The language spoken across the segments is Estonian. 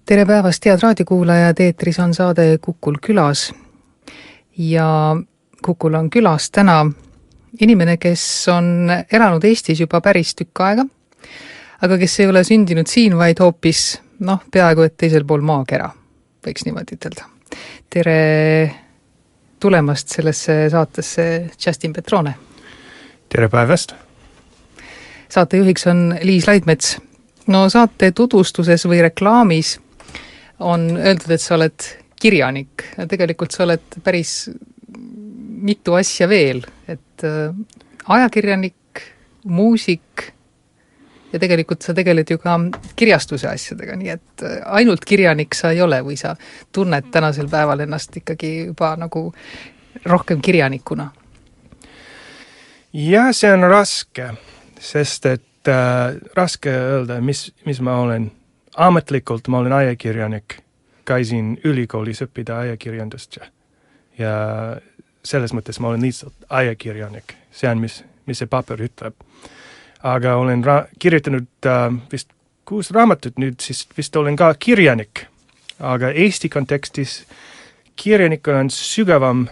Tere päevast, head raadiokuulajad, eetris on saade Kukul külas ja Kukul on külas täna inimene, kes on elanud Eestis juba päris tükk aega, aga kes ei ole sündinud siin, vaid hoopis, peaaegu et teisel pool maakera, võiks niimoodi ütelda. Tere tulemast sellesse saatesse, Justin Petrone. Tere päevast. Saatejuhiks on Liis Laidmets. Saate tutvustuses või reklaamis on öeldud, et sa oled kirjanik. Ja tegelikult sa oled päris mitu asja veel. Et ajakirjanik, muusik ja tegelikult sa tegeled ju ka kirjastuse asjadega. Nii et ainult kirjanik sa ei ole või sa tunned tänasel päeval ennast ikkagi juba nagu rohkem kirjanikuna? Ja see on raske, sest et raske öelda, mis ma olen. Ametlikult ma olen ajakirjanik. Käisin ülikoolis õppida ajakirjandust ja selles mõttes ma olen lihtsalt ajakirjanik. See on, mis see paper ütleb. Aga olen kirjutanud vist 6 raamatut nüüd, siis vist olen ka kirjanik. Aga Eesti kontekstis kirjanikul on sügavam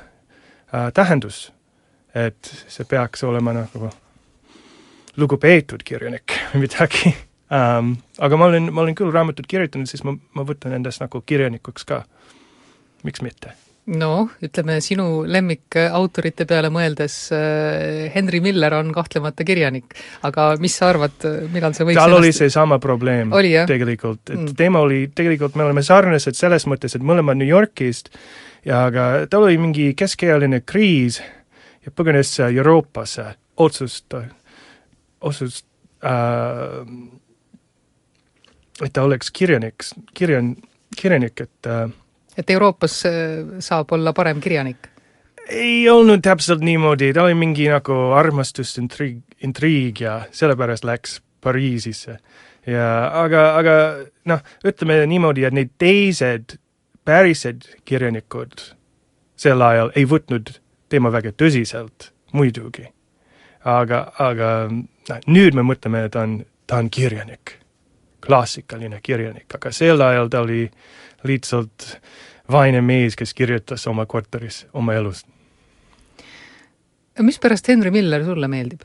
tähendus, et see peaks olema nagu lugupeetud kirjanik midagi. Aga ma olen küll raamatut kirjutanud, siis ma võtan endast nagu kirjanikuks ka. Miks mitte? Ütleme sinu lemmik autorite peale mõeldes Henry Miller on kahtlemata kirjanik, aga mis sa arvad, millal see võiks Tal oli see sama probleem oli, tegelikult. Et teema oli, tegelikult me oleme sarnased selles mõttes, et me oleme New Yorkist, aga tal oli mingi keskealine kriis ja põgenes Euroopasse otsust, et ta oleks kirjanik, et Euroopas saab olla parem kirjanik? Ei olnud täpselt niimoodi, ta oli mingi nagu armastusintriig ja sellepärast läks Pariisisse. Aga ütleme niimoodi, et need teised pärised kirjanikud sel ajal ei võtnud tema väga tõsiselt, muidugi. Aga nüüd me mõtleme, et ta on kirjanik. Klassikaline kirjanik, aga sel ajal ta oli lihtsalt vaine mees, kes kirjutas oma korteris, oma elust. Mis pärast Henry Miller sulle meeldib?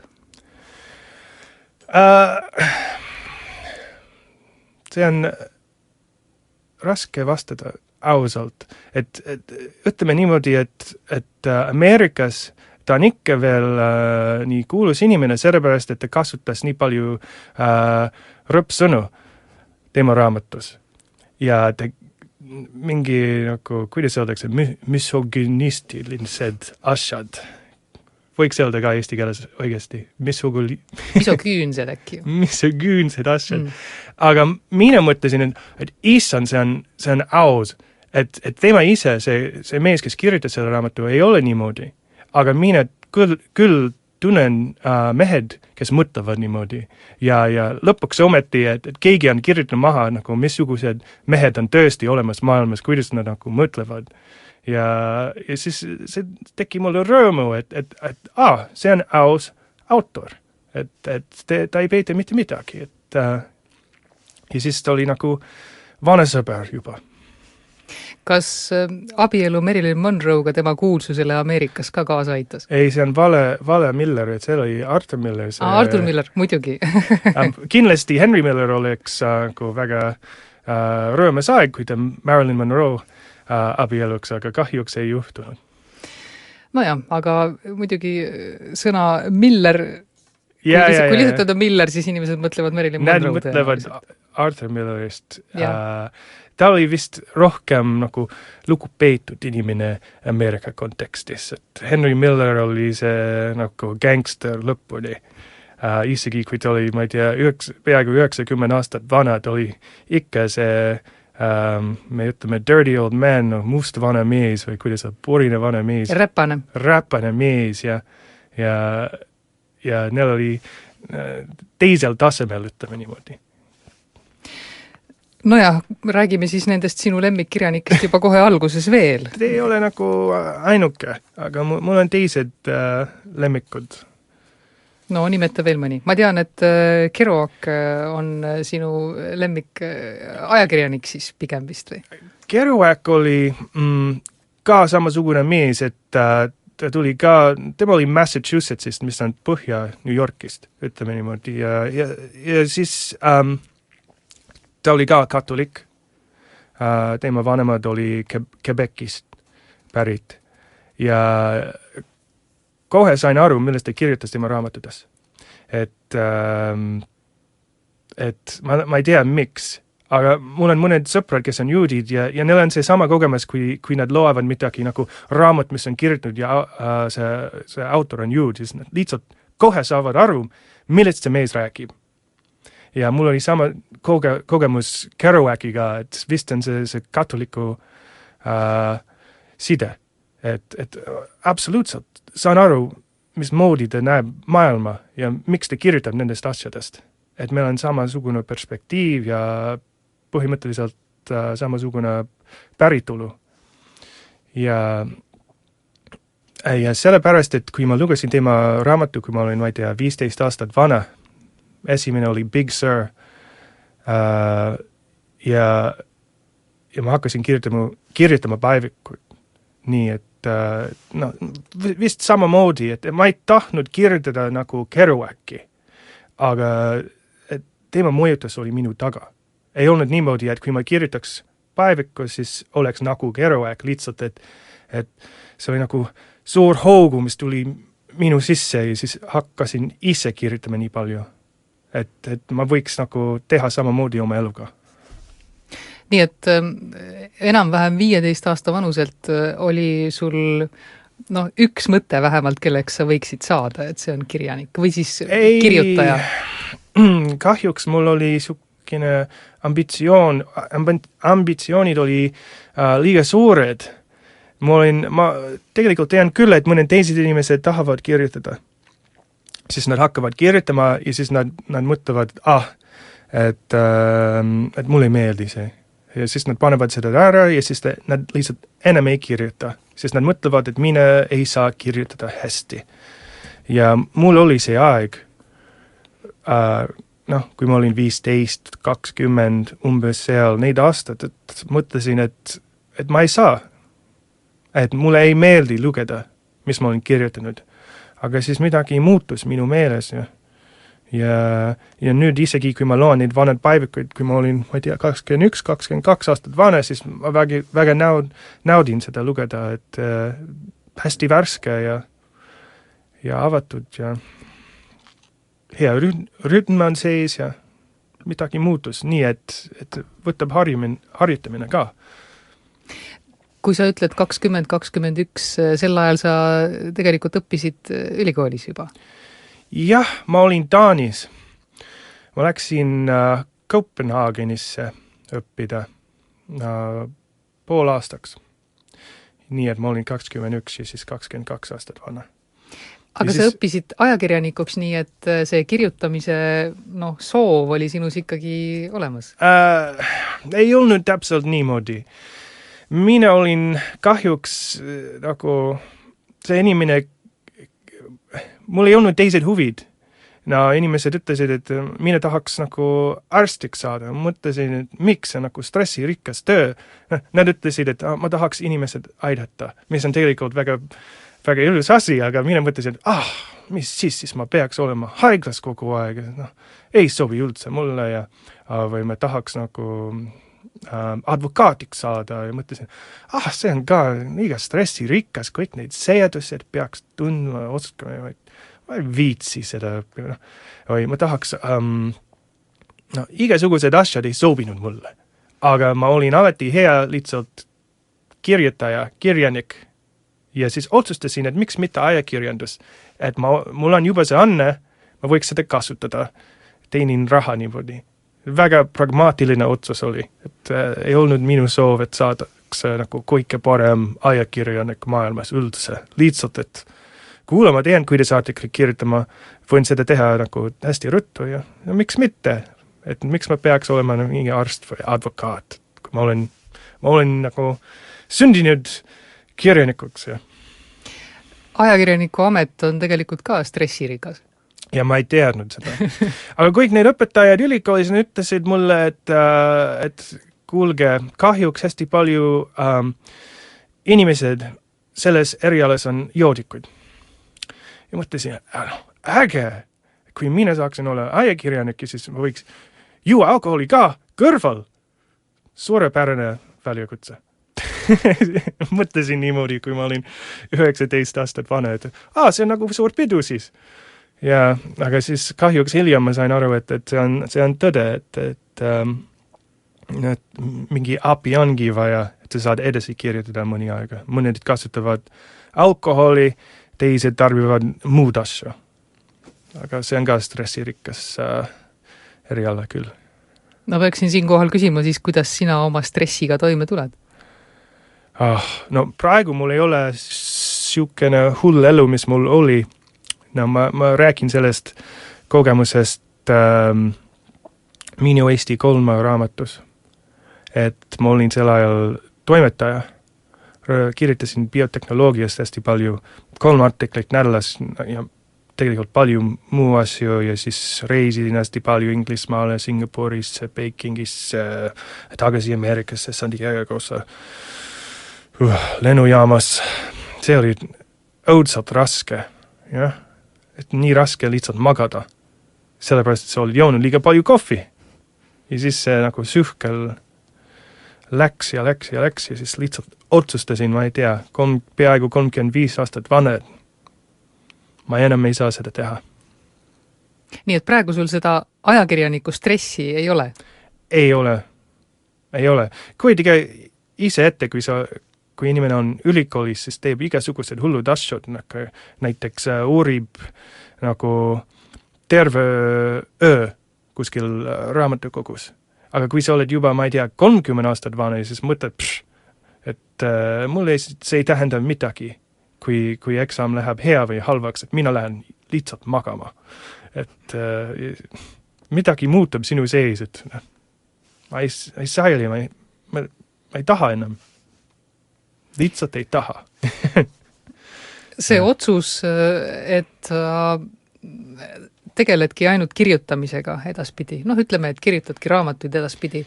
See on raske vastada ausalt. Et ütleme niimoodi, et Ameerikas ta on ikka veel nii kuulus inimene, sellepärast, et ta kasutas nii palju rõppsõnu tema raamatus. Ja ta mingi, nagu, kuidas öeldakse, misogynistilised asjad. Võiks öelda ka eesti keeles õigesti. Misogüünsed äkki. Misogüünsed asjad. Aga mina mõtlesin, et issand, see on aus. Et tema ise, see mees, kes kirjutas selle raamatu, ei ole niimoodi. Aga mina küll tunnen mehed, kes mõtlevad niimoodi. Ja lõpuks ometi, et keegi on kirjutanud maha, nagu missugused mehed on tõesti olemas maailmas, kuidas nad nagu mõtlevad. Ja siis see teki mulle rõõmu, et see on aus autor. Et ta ei peeta mitte midagi. Ja siis ta oli nagu vana sõber juba. Kas abielu Marilyn Monroe'ga tema kuulsusele Ameerikas ka kaasa aitas? Ei, see on vale Miller, et see oli Arthur Miller. Arthur Miller, muidugi. Kindlasti Henry Miller oleks väga rõõmas aeg, kui ta Marilyn Monroe abieluks, aga kahjuks ei juhtunud. Aga muidugi sõna Miller, kui lihtsalt öelda Miller, siis inimesed mõtlevad Marilyn Monroe. Nad mõtlevad Arthur Millerist. Ta oli vist rohkem nagu lugupeetud inimene Ameerika kontekstis. Et Henry Miller oli see nagu gangster lõpuni. Isegi kui ta oli, ma ei tea, peaaegu 90 aastat vana, ta oli ikka see, me ütleme, dirty old man, must vana mees või kuidas see purine vana mees. Räpane mees ja neil oli teisel tasemel, ütleme niimoodi. Räägime siis nendest sinu lemmikkirjanikest juba kohe alguses veel. Te ei ole nagu ainuke, aga mul on teised lemmikud. No nimeta veel mõni. Ma tean, et Kerouac on sinu lemmik ajakirjanik siis pigem vist või? Kerouac oli ka samasugune mees, et ta tuli ka, tema oli Massachusettsist, mis on põhja New Yorkist, ütleme niimoodi, ja siis ta oli ka katolik. Tema vanemad oli Quebecist pärit ja kohe sain aru, millest ta kirjutas tema raamatutes. Et ma ei tea, miks, aga mul on mõned sõprad, kes on juudid ja neil on see sama kogemus, kui nad loevad midagi nagu raamat, mis on kirjutatud ja see autor on juud, siis nad lihtsalt kohe saavad aru, millest see mees räägib. Ja mul oli sama kogemus Kerouaciga, et vist on see katoliku side. Et absoluutselt saan aru, mismoodi ta näeb maailma ja miks ta kirjutab nendest asjadest. Et meil on samasugune perspektiiv ja põhimõtteliselt samasugune päritolu. Ja sellepärast, et kui ma lugesin tema raamatu, kui ma olin, ma ei tea, 15 aastat vana, esimene oli Big Sur ja ma hakkasin kirjutama päevikut. Nii, et vist samamoodi, et ma ei tahtnud kirjutada nagu Kerouaci, aga tema mõjutus oli minu taga. Ei olnud niimoodi, et kui ma kirjutaks päeviku, siis oleks nagu Kerouac lihtsalt, et see oli nagu suur hoogu, mis tuli minu sisse ja siis hakkasin ise kirjutama nii palju. Et ma võiks nagu teha samamoodi oma eluga. Nii et enam-vähem 15 aasta vanuselt oli sul üks mõte vähemalt, kelleks sa võiksid saada, et see on kirjanik või siis kirjutaja? Kahjuks mul oli sukine ambitsioonid oli liiga suured. Ma tegelikult tean küll, et mõned teised inimesed tahavad kirjutada. Siis nad hakkavad kirjutama ja siis nad mõtlevad, et mulle ei meeldi see. Ja siis nad panevad seda ära ja siis nad lihtsalt enam ei kirjuta. Siis nad mõtlevad, et mina ei saa kirjutada hästi. Ja mul oli see aeg, kui ma olin 15, 20, umbes seal neid aastad, et mõtlesin, et ma ei saa. Et mulle ei meeldi lugeda, mis ma olen kirjutanud. Aga siis midagi muutus minu meeles ja nüüd isegi, kui ma loon neid vanad päevikuid, kui ma olin, ma ei tea, 21, 22 aastat vana, siis ma väga naudin seda lugeda, et hästi värske ja avatud ja hea rütm on sees ja midagi muutus, nii et võtab harjutamine ka. Kui sa ütled 20-21, sel ajal sa tegelikult õppisid ülikoolis juba? Jah, ma olin Taanis. Ma läksin Kopenhaagenisse õppida pool aastaks. Nii, et ma olin 21 ja siis 22 aastat vana. Aga sa õppisid ajakirjanikuks nii, et see kirjutamise soov oli sinus ikkagi olemas? Ei olnud täpselt niimoodi. Mina olin kahjuks nagu see inimene, mul ei olnud teised huvid. Inimesed ütlesid, et mina tahaks nagu arstiks saada. Mõtlesin, et miks see nagu stressirikas töö. Nad ütlesid, et ma tahaks inimesed aidata, mis on tegelikult väga, väga ilus asi, aga mina mõtlesin, et mis siis ma peaks olema haiglas kogu aeg. Ei sobi üldse mulle või ma tahaks nagu advokaatiks saada ja mõtlesin, see on ka liiga stressirikas, kõik neid seadused peaks tundma, oskama, ma ei viitsi seda, või ma tahaks, igasugused asjad ei sobinud mulle, aga ma olin alati hea lihtsalt kirjutaja, kirjanik ja siis otsustasin, et miks mitte ajakirjandus, et mul on juba see anne, ma võiks seda kasutada, teinin raha niimoodi. Väga pragmaatiline otsus oli, et ei olnud minu soov, et saadaks nagu kõige parem ajakirjanik maailmas üldse. Lihtsalt, et kuule, ma tean, kuidas artikli kirjutama, võin seda teha nagu hästi ruttu ja miks mitte, et miks ma peaks olema mingi arst või advokaat, kui ma olen nagu sündinud kirjanikuks. Ja. Ajakirjaniku amet on tegelikult ka stressirikas. ja ma ei teadnud seda. Aga kõik need õpetajad ülikoolis ütlesid mulle, et kuulge, kahjuks hästi palju inimesed selles erialas on joodikuid. Ja mõtlesin, äge, kui mina saaksin olla ajakirjanik, siis ma võiks juua alkoholi ka kõrval. Suurepärane väljakutse. Mõtlesin niimoodi, kui ma olin 19 aastat vana, et see on nagu suur pidu siis. Ja, aga siis kahjuks hiljem ma sain aru, et see on tõde, et mingi abi ongi vaja, et sa saad edasi kirjutada mõni aega. Mõned kasutavad alkoholi, teised tarbivad muud asju. Aga see on ka stressirikas eriala küll. No peaksin siinkohal küsima siis, kuidas sina oma stressiga toime tuled? No praegu mul ei ole siukene hull elu, mis mul oli. No ma räägin sellest kogemusest Minu Eesti 3 raamatus. Et ma olin sel ajal toimetaja. Kirjutasin biotehnoloogiast hästi palju 3 artiklit nädalas ja tegelikult palju muu asju ja siis reisisin hästi palju Inglismaale, Singapuris, Pekingis, tagasi Ameerikasse, San Diego'sse, lennujaamas. See oli õudselt raske, jah. Et nii raske lihtsalt magada. Sellepärast, et sa olid joonud liiga palju kohvi. Ja siis see nagu sühkel läks ja siis lihtsalt otsustasin, ma ei tea, peaaegu 35 aastat vana, ma enam ei saa seda teha. Nii et praegu sul seda ajakirjaniku stressi ei ole? Ei ole. Kuitengi ise ette, kui inimene on ülikoolis, siis teeb igasugused hullud asjad, näiteks uurib nagu terve öö kuskil raamatukogus. Aga kui sa oled juba, ma ei tea, 30 aastat vana, siis mõtled, et mulle see ei tähenda midagi, kui eksam läheb hea või halvaks, et mina lähen lihtsalt magama. Et midagi muutub sinu sees, et ma ei saali, ma ei taha enam. Lihtsalt ei taha. See otsus, et tegeledki ainult kirjutamisega edaspidi. Ütleme, et kirjutadki raamatuid edaspidi.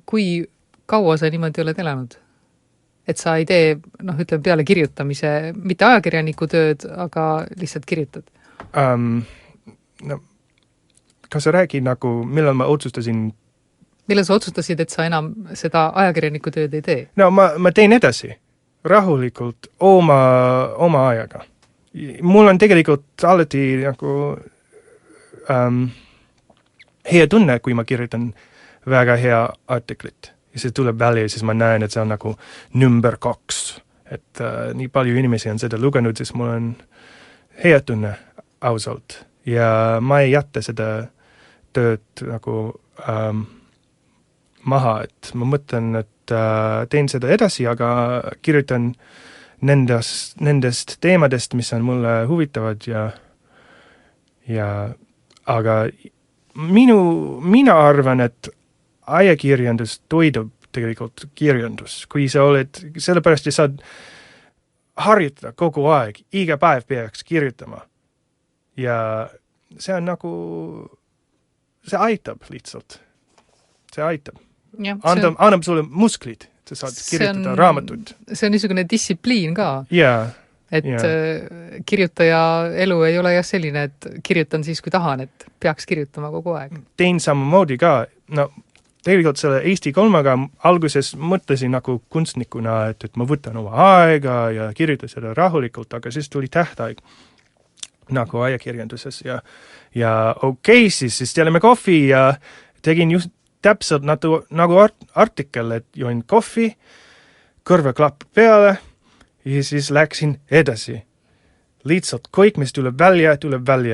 Kui kaua sa niimoodi oled elanud? Et sa ei tee, ütleme, peale kirjutamise mitte ajakirjaniku tööd, aga lihtsalt kirjutad? Kas sa räägid nagu, millal ma otsustasin? Millal sa otsustasid, et sa enam seda ajakirjaniku tööd ei tee? No ma teen edasi. Rahulikult oma ajaga. Mul on tegelikult alati nagu hea tunne, kui ma kirjutan väga hea artiklit. Ja see tuleb välja ja siis ma näen, et see on nagu number 2. Et nii palju inimesi on seda lugenud, siis mul on hea tunne ausalt. Ja ma ei jätta seda tööd nagu maha, et ma mõtlen, et teen seda edasi, aga kirjutan nendest teemadest, mis on mulle huvitavad aga mina arvan, et ajakirjandus toidub tegelikult kirjandus. Kui sa oled, sellepärast saad harjutada kogu aeg, iga päev peaks kirjutama. Ja see on nagu, see aitab lihtsalt. See aitab. Annab sulle musklid, et sa saad kirjutada raamatut. See on niisugune distsipliin ka. Jaa. Et kirjutaja elu ei ole jah selline, et kirjutan siis, kui tahan, et peaks kirjutama kogu aeg. Tein samamoodi ka. Tegelikult selle Eesti 3-ga alguses mõtlesin nagu kunstnikuna, et ma võtan oma aega ja kirjutan seda rahulikult, aga siis tuli tähtaeg nagu ajakirjanduses ja okei, siis teeme kohvi ja tegin just täpselt nagu artikkel, et join kohvi, kõrvaklapp peale ja siis läksin edasi. Lihtsalt kõik, mis tuleb välja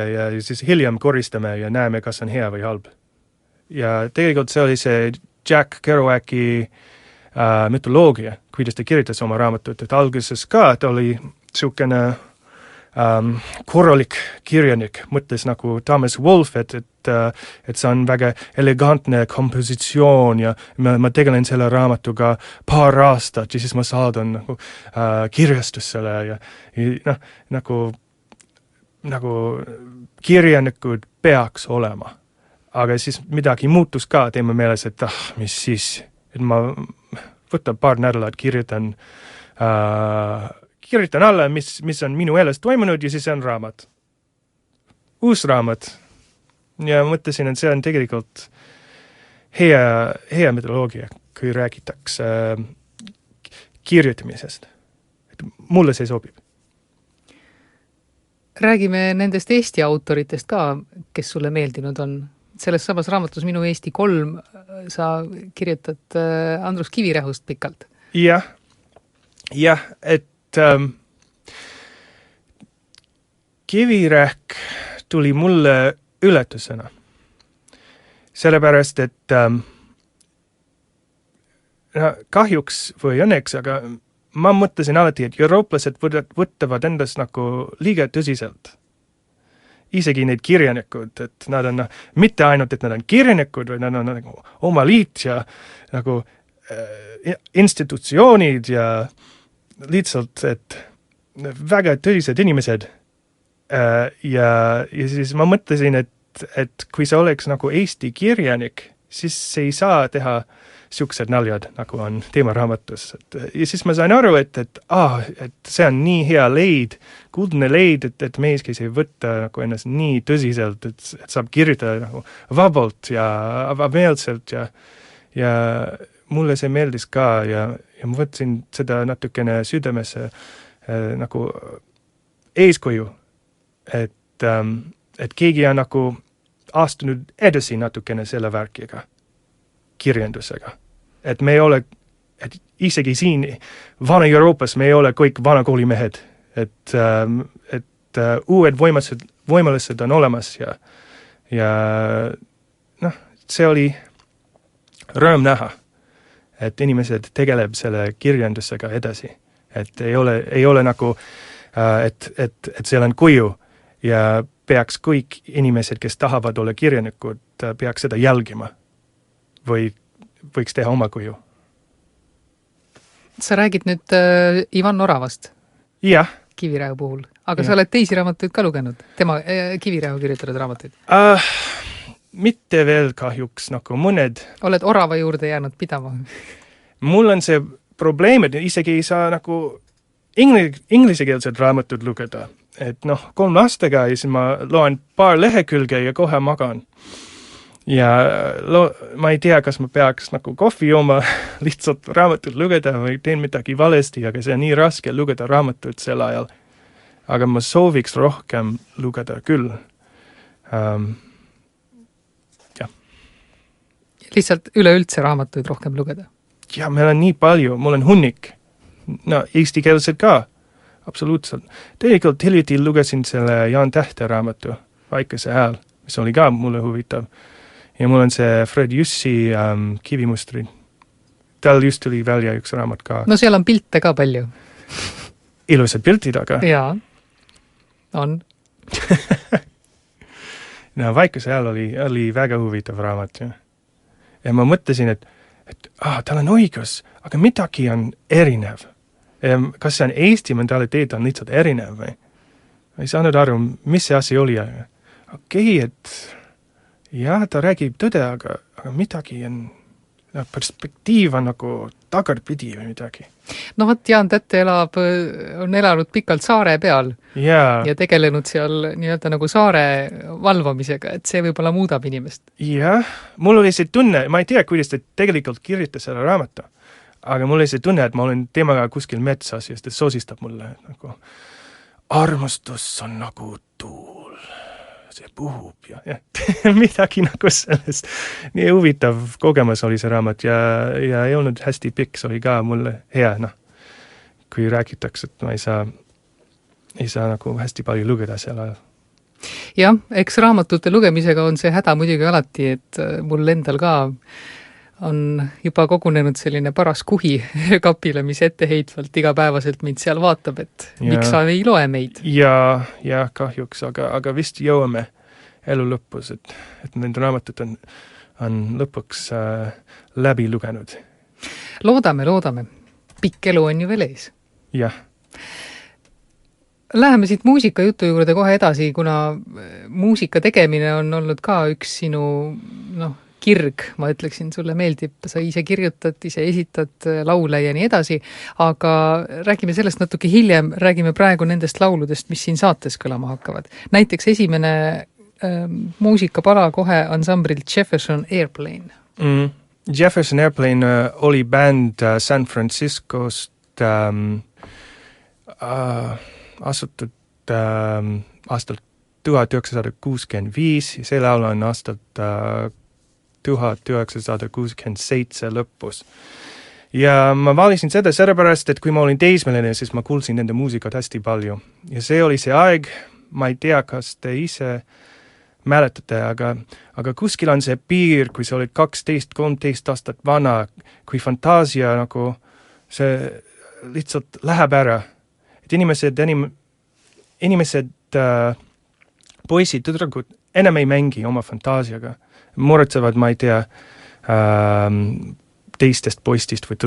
ja siis hiljem koristame ja näeme, kas on hea või halb. Ja tegelikult see oli see Jack Kerouaki mütoloogia, kuidas ta kirjutas oma raamatut, et alguses ka ta oli siukene korralik kirjanik, mõtles nagu Thomas Wolfe, et see on väga elegantne kompositsioon ja ma tegelen selle raamatuga paar aastat ja siis ma saadan nagu kirjastusele ja nagu nagu kirjanikud peaks olema. Aga siis midagi muutus ka teema meeles, et mis siis, et ma võtan paar nädalat, kirjutan alla, mis on minu elus toimunud ja siis on raamat. Uus raamat. Ja mõtlesin, et see on tegelikult hea metodoloogia, kui räägitakse kirjutamisest. Et mulle see sobib. Räägime nendest Eesti autoritest ka, kes sulle meeldinud on. Selles samas raamatus Minu Eesti 3 sa kirjutad Andrus Kivirähust pikalt. Jah, et Kivirähk tuli mulle ületusena. Sellepärast, et kahjuks või õnneks, aga ma mõtlesin alati, et eurooplased võtavad endast nagu liiga tõsiselt. Isegi need kirjanikud, et nad on mitte ainult, et nad on kirjanikud, vaid nad on nagu oma liit ja nagu institutsioonid ja lihtsalt, et väga tõsised inimesed. Ja siis ma mõtlesin, et kui sa oleks nagu Eesti kirjanik, siis ei saa teha siuksed naljad, nagu on teemaraamatus. Ja siis ma sain aru, et see on nii hea leid, kuldne leid, et meeskis ei võtta nagu ennast nii tõsiselt, et saab kirjutada nagu vabalt ja avameelselt ja mulle see meeldis ka ja ma võtsin seda natukene südamesse nagu eeskuju, et keegi on nagu astunud edasi natukene selle värkiga, kirjandusega. Et me ei ole, et isegi siin Vana-Euroopas me ei ole kõik vanakoolimehed, et uued võimalused on olemas ja see oli rõõm näha, et inimesed tegeleb selle kirjandusega edasi, et ei ole nagu, et seal on kuju ja peaks kõik inimesed, kes tahavad olla kirjanikud, peaks seda jälgima või võiks teha oma kuju. Sa räägid nüüd Ivan Oravast Kivirähu puhul, aga sa oled teisi raamatuid ka lugenud, tema Kivirähu kirjutatud raamatuid? Mitte veel kahjuks, nagu mõned. Oled Orava juurde jäänud pidama? Mul on see probleem, et isegi ei saa nagu inglisekeelsed raamatud lugeda. Et 3 aastaga ja siis ma loen paar lehekülge ja kohe magan. Ja ma ei tea, kas ma peaks nagu kohvi jooma lihtsalt raamatut lugeda või teen midagi valesti, aga see on nii raske lugeda raamatut sel ajal. Aga ma sooviks rohkem lugeda küll. Lihtsalt üleüldse raamatuid rohkem lugeda? Ja, meil on nii palju, mul on hunnik. Eestikeelsed ka, absoluutselt. Tegelikult hiljuti lugesin selle Jaan Tähte raamatu, Vaikese hääl, mis oli ka mulle huvitav. Ja mul on see Fred Jussi Kivimustrid. Tal just tuli välja üks raamat ka. No seal on pilte ka palju. Ilusad piltid, aga... Jaa, on. Vaikese hääl oli väga huvitav raamat. Ja ma mõtlesin, et tal on õigus, aga midagi on erinev. Kas see on Eesti mentaliteet on lihtsalt erinev või? Ma ei saanud aru, mis see asi oli. Okei, et jah, ta räägib tõde, aga midagi on, perspektiiv on nagu tagarpidi või midagi. No võt, Jaan Tätte on elanud pikalt saare peal ja tegelenud seal nii-öelda nagu saare valvamisega, et see võib-olla muudab inimest. Jah, mul oli see tunne, ma ei tea, kuidas ta tegelikult kirjutas selle raamatu, aga mul oli see tunne, et ma olen temaga kuskil metsas ja ta soosistab mulle. Nagu, armastus on nagu tuul, see puhub ja midagi nagu sellest. Nii huvitav kogemus oli see raamat ja ei olnud hästi pikk, see oli ka mulle hea, kui räägitakse, et ma ei saa nagu hästi palju lugeda seal ajal. Jah, eks raamatute lugemisega on see häda muidugi alati, et mul endal ka on juba kogunenud selline paras kuhi kapile, mis etteheitvalt igapäevaselt mind seal vaatab, et miks sa ei loe meid. Ja kahjuks, aga vist jõuame elu lõpus, et need raamatud on lõpuks läbi lugenud. Loodame. Pikk elu on ju veel ees. Jah. läheme siit muusikajutu juurde kohe edasi, kuna muusika tegemine on olnud ka üks sinu kirg, ma ütleksin, sulle meeldib, sa ise kirjutad, ise esitad laule ja nii edasi, aga räägime sellest natuke hiljem, räägime praegu nendest lauludest, mis siin saates kõlama hakkavad. Näiteks esimene muusikapala kohe ansambrilt Jefferson Airplane. Jefferson Airplane oli bänd San Franciscost asutud aastal 1965 ja see laul on aastalt 1967 lõpus. Ja ma valisin seda sellepärast, et kui ma olin teismeline, siis ma kuulsin nende muusikat hästi palju. Ja see oli see aeg, ma ei tea, kas te ise mäletate, aga kuskil on see piir, kui sa olid 12-13 aastat vana, kui fantaasia nagu see lihtsalt läheb ära. Et inimesed poisid, tüdrukud enam ei mängi oma fantaasiaga. Muretsevad, ma ei tea, teistest poistist või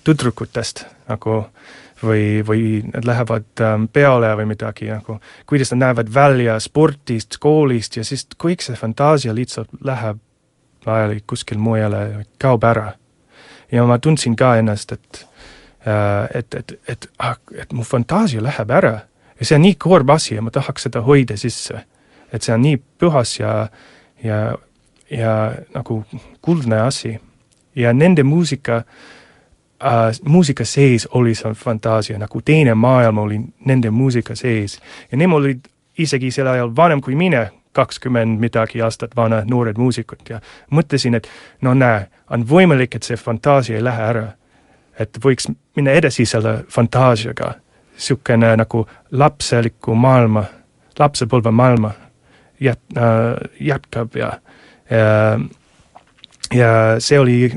tüdrukutest nagu, või nad lähevad peale või midagi, nagu, kuidas nad näevad välja spordist, koolist ja siis kõik see fantaasia lihtsalt läheb laiali kuskil mujale, kaob ära. Ja ma tundsin ka ennast, et mu fantaasia läheb ära ja see on nii korb asi ja ma tahaks seda hoida sisse. Et see on nii pühas ja nagu kuldne asi. Ja nende muusika sees oli see fantaasia, nagu teine maailm oli nende muusika sees. Ja nemad olid isegi sel ajal vanem kui mine, 20 midagi aastat vana noored muusikud ja mõtlesin, et no näe, on võimalik, et see fantaasia ei lähe ära. Et võiks minna edasi selle fantaasiaga, siukene nagu lapseliku maailma, lapsepõlve maailma jätkab ja see oli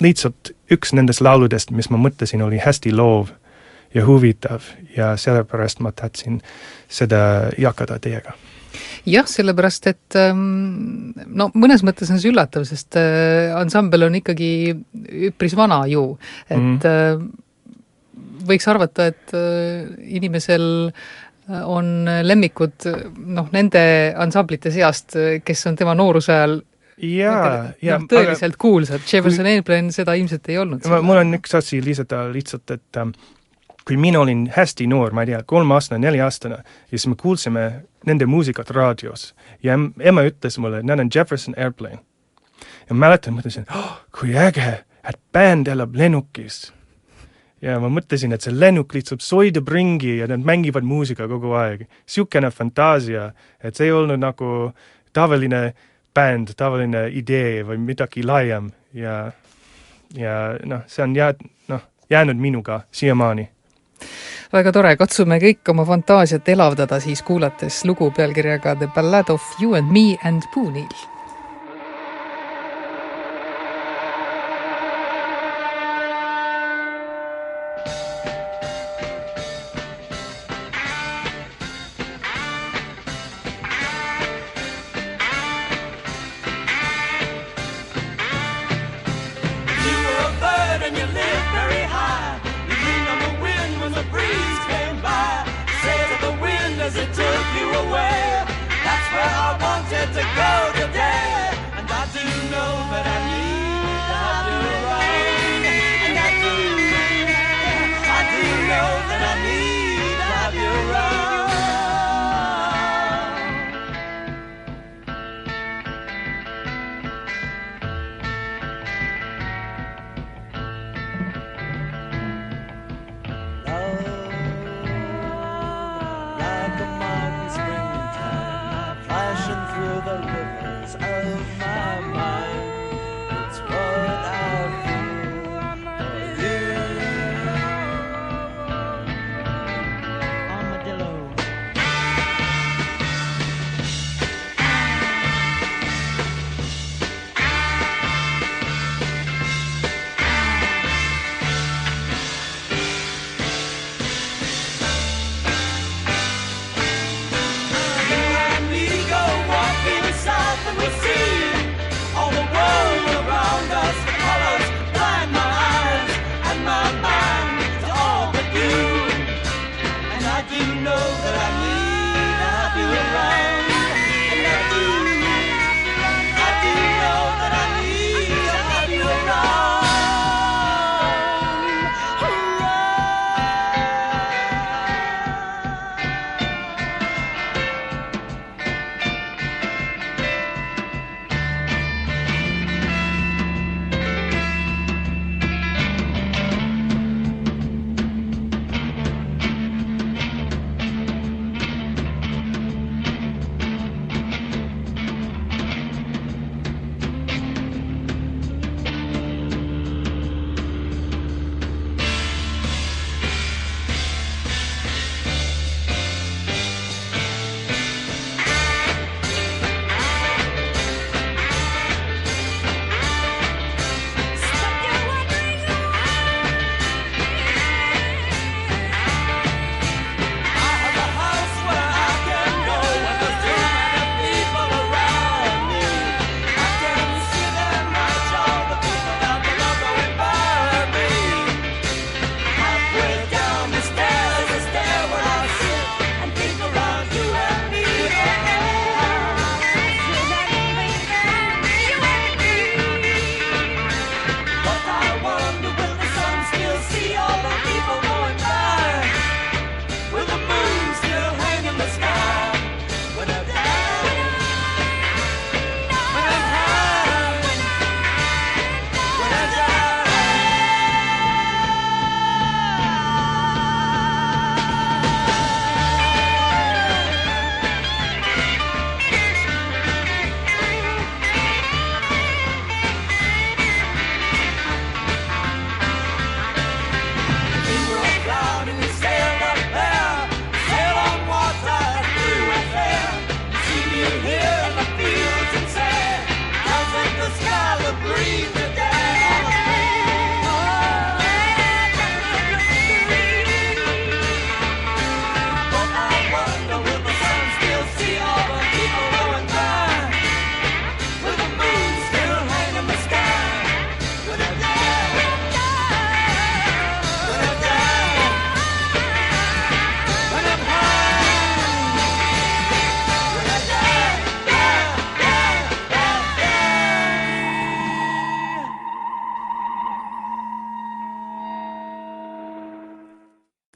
lihtsalt üks nendest lauludest, mis ma mõtlesin, oli hästi loov ja huvitav ja sellepärast ma tahtsin seda jagada teiega. Jah, sellepärast, et mõnes mõttes on see üllatav, sest ansambel on ikkagi üpris vana ju, et võiks arvata, et inimesel on lemmikud nende ansamblite seast, kes on tema nooruse ajal tõeliselt kuulsad. Jefferson Airplane seda ilmselt ei olnud. Mul on üks asi lihtsalt, et kui mina olin hästi noor, ma ei tea, 3-aastane, 4-aastane, ja siis me kuulsime nende muusikat raadios ja ema ütles mulle, et nad on Jefferson Airplane. Ja mäletan, mõtlesin, kui äge, et bänd elab lennukis. Ja ma mõtlesin, et see lennuk lihtsalt soidub ringi ja nad mängivad muusika kogu aeg. Siukene fantaasia, et see ei olnud nagu tavaline bänd, tavaline idee või midagi laiem ja see on jäänud minuga siiamaani. Väga tore, katsume kõik oma fantaasiat elavdada siis kuulates lugu pealkirjaga The Ballad of You and Me and Pooh Neil. As it took you away, that's where I wanted to go today.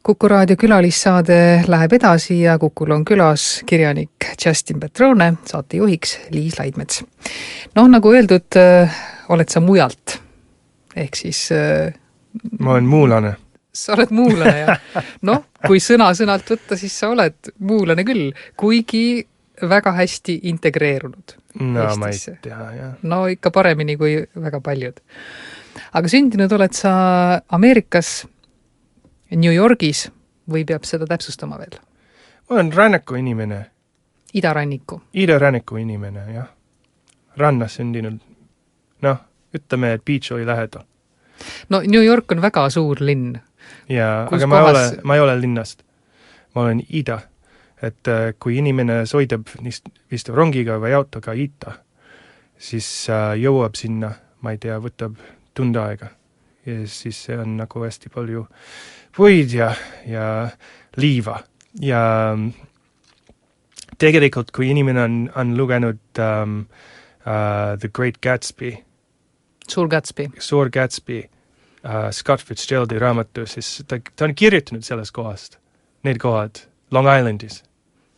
Kuku raadio külalissaade läheb edasi ja Kukul on külas kirjanik Justin Petrone, saatejuhiks Liis Laidmets. Nagu öeldud, oled sa mujalt. Ehk siis... Ma olen muulane. Sa oled muulane, ja. Kui sõnalt võtta, siis sa oled muulane küll, kuigi väga hästi integreerunud Eestisse. Ma ei tea, jah. Ikka paremini kui väga paljud. Aga sündinud oled sa Ameerikas, New Yorgis, või peab seda täpsustama veel? Ma olen rannaku inimene. Idaranniku. Idaranniku inimene, jah. Rannas sündinud. Ütleme, et beach oli lähedal. New York on väga suur linn. Ja, Kus aga kohas... ma ei ole linnast. Ma olen ida. Et kui inimene sõidab vist rongiga või autoga ita, siis jõuab sinna, ma ei tea, võtab tund aega. Ja siis see on nagu hästi palju puid ja liiva. Ja tegelikult, kui inimene on lugenud The Great Gatsby, Suur Gatsby, Scott Fitzgeraldi raamatu, siis ta on kirjutanud sellest kohast, need kohad, Long Islandis,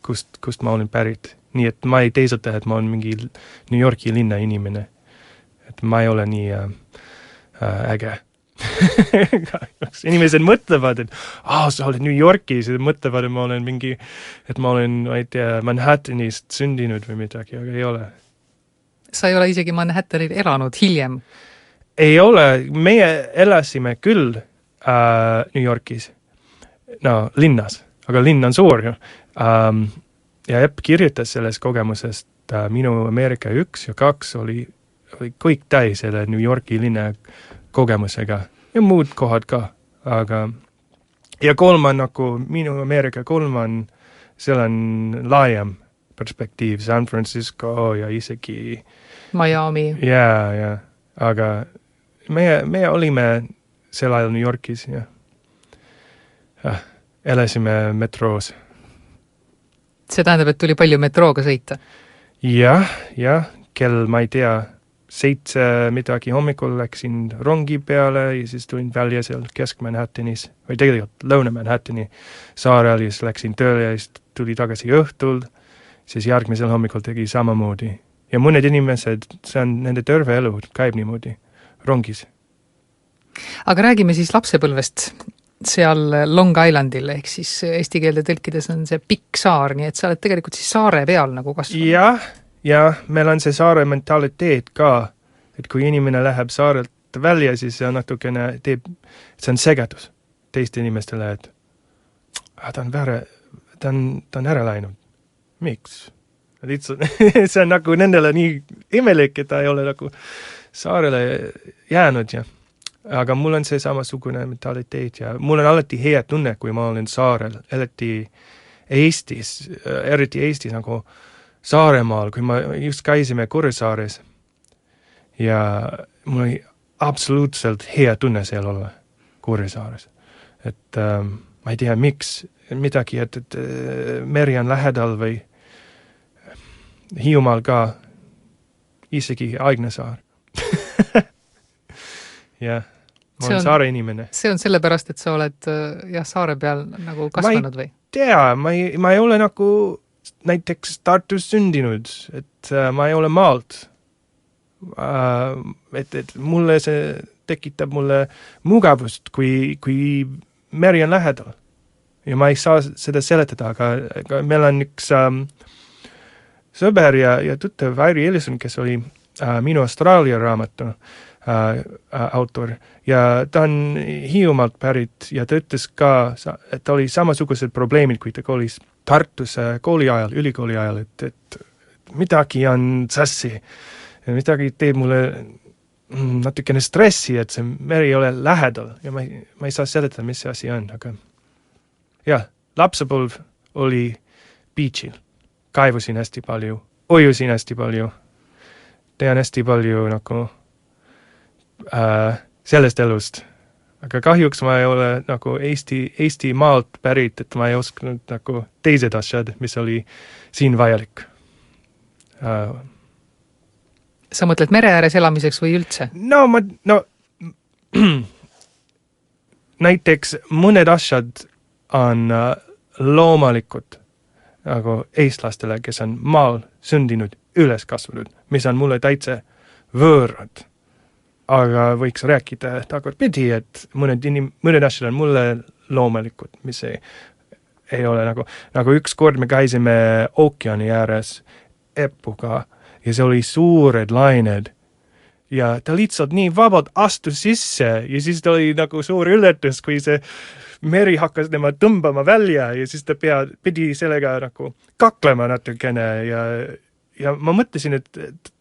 kust ma olen pärit. Nii et ma ei teisata, et ma olen mingi New Yorki linna inimene. Et ma ei ole nii äge. Inimesed mõtlevad, et sa oled New Yorkis, ja mõtlevad, et ma olen, ma ei tea, Manhattanist sündinud või midagi, aga ei ole. Sa ei ole isegi Manhattanil elanud hiljem? Ei ole, meie elasime küll New Yorkis, linnas, aga linn on suur ju. Ja Epp kirjutas sellest kogemusest minu Ameerika 1 ja 2 oli kõik täis selle New Yorki linna kogemusega ja muud kohad ka, aga ja 3 minu Ameerika 3 seal on laiem perspektiiv, San Francisco ja isegi Miami. Ja, aga meie olime sel ajal New Yorkis ja elasime metroos. See tähendab, et tuli palju metrooga sõita? Ja, kell, ma ei tea, 7 midagi hommikul läksin rongi peale ja siis tulin välja seal Kesk-Manhattanis või tegelikult Lõuna-Manhattani saarel ja siis läksin tööle ja siis tuli tagasi õhtul, siis järgmisel hommikul tegi samamoodi. Ja mõned inimesed, see on nende terve elu, käib niimoodi rongis. Aga räägime siis lapsepõlvest seal Long Islandil, ehk siis eesti keelde tõlkides on see pikk saar, nii et sa oled tegelikult siis saare peal nagu kasvanud. Ja meil on see saare mentaliteet ka, et kui inimene läheb saarelt välja, siis see natukene see on segadus teiste inimestele, et ta on ära läinud. Miks? Lihtsalt, see on nagu nendele nii imelik, et ta ei ole nagu saarele jäänud ja aga mul on see samasugune mentaliteet ja mul on alati hea tunne, kui ma olen saarel, eriti Eestis nagu Saaremaal, kui ma just käisime Kurresaares ja mul oli absoluutselt hea tunne seal olla Kurresaares. Et ma ei tea, miks midagi, et meri on lähedal või Hiiumaal ka isegi Aigna saar. Jah, ma olen saare inimene. See on sellepärast, et sa oled saare peal nagu kasvanud või? Ma ei ole nagu näiteks Tartus sündinud, et ma ei ole maalt. Et mulle see tekitab mulle mugavust, kui meri on lähedal. Ja ma ei saa seda seletada, aga meil on üks sõber ja tuttav Airi Ellison, kes oli minu Austraalia raamatu autor ja ta on Hiiumaalt pärit ja ta ütles ka, et ta oli samasugused probleemid, kui ta koolis Tartus ülikooli ajal, et midagi on sassi ja midagi teeb mulle natukene stressi, et see meri ei ole lähedal ja ma ei saa seletada, mis see asi on, aga lapsepõlv oli beachil, kaivusin hästi palju, ujusin hästi palju, tean hästi palju nagu sellest elust. Aga kahjuks ma ei ole nagu Eesti maalt pärit, et ma ei oskanud nagu teised asjad, mis oli siin vajalik. Sa mõtled mere ääres elamiseks või üldse? Näiteks mõned asjad on loomulikult nagu eestlastele, kes on maal sündinud, üles kasvanud, mis on mulle täitsa võõrad. Aga võiks rääkida tagurpidi, et mõned asjad on mulle loomulikud, mis ei ole nagu ükskord me käisime ookeani ääres Epuga ja see oli suured lained ja ta lihtsalt nii vabalt astus sisse ja siis ta oli nagu suur üllatus, kui see meri hakkas tema tõmbama välja ja siis ta pidi sellega nagu kaklema natukene ja ma mõtlesin, et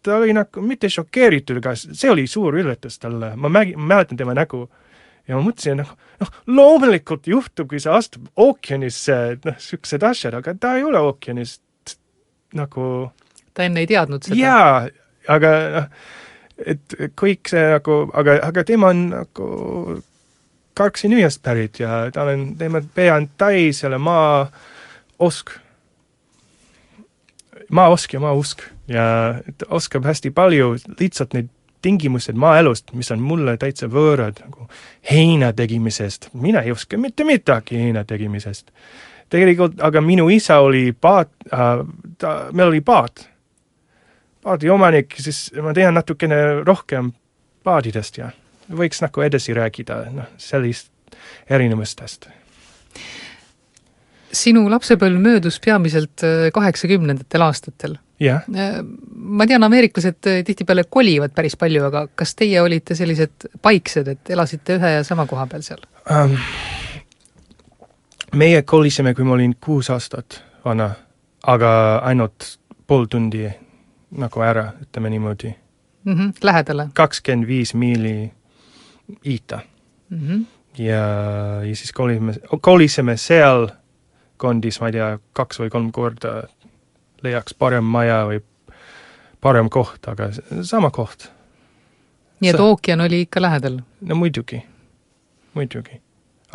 ta oli nagu mitte šokeeritud, aga see oli suur üllatus talle. Ma mäletan tema nägu ja ma mõtlesin, loomulikult juhtub, kui sa astub ookeanisse, siuksed asjad, aga ta ei ole ookeanist nagu... Ta enne ei teadnud seda. Jaa, aga et kõik see nagu, aga tema on nagu Karksi-Nüüast pärit ja tema pea on täis selle maausk ja maausk ja oskab hästi palju lihtsalt need tingimused maaelust, mis on mulle täitsa võõrad, nagu heina tegimisest. Mina ei oska mitte midagi heina tegimisest. Tegelikult, aga minu isa oli meil oli paadi omanik, siis ma tean natukene rohkem paadidest ja võiks nagu edasi rääkida sellist erinevustest. Sinu lapsepõlv möödus peamiselt 80ndatel aastatel. Jah. Ma tean, ameeriklased tihtipeale kolivad päris palju, aga kas teie olite sellised paiksed, et elasite ühe ja sama koha peal seal? Meie kolisime, kui ma olin 6 aastat vana, aga ainult pool tundi nagu ära, ütleme niimoodi. Lähedale? 25 miili iita. Ja siis kolisime seal kondis, ma ei tea, 2 või 3 korda leiaks parem maja või parem koht, aga sama koht. Nii et ookean oli ikka lähedal? No muidugi.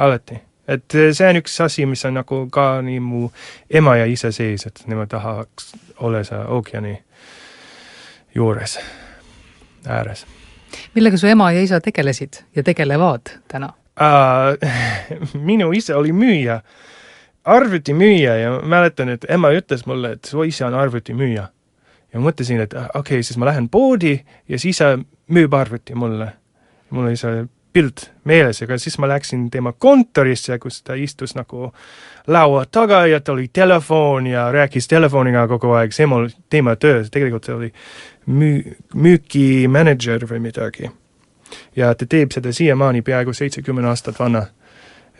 Alati. Et see on üks asi, mis on nagu ka nii mu ema ja isa sees, et nemad tahaks olla see ookeani juures, ääres. Millega su ema ja isa tegelesid ja tegelevad täna? Minu isa oli müüja, arvutimüüja ja mäletan, et ema ütles mulle, et su isa on arvutimüüja. Ja mõtlesin, et okei, siis ma lähen poodi ja siis müüb arvuti mulle. Mul oli see pilt meeles, aga siis ma läksin tema kontorisse, kus ta istus nagu laua taga ja ta oli telefon ja rääkis telefoniga kogu aeg. See mul teema töö, tegelikult see oli müügimanager või midagi. Ja ta teeb seda siiamaani peaaegu 70 aastat vana.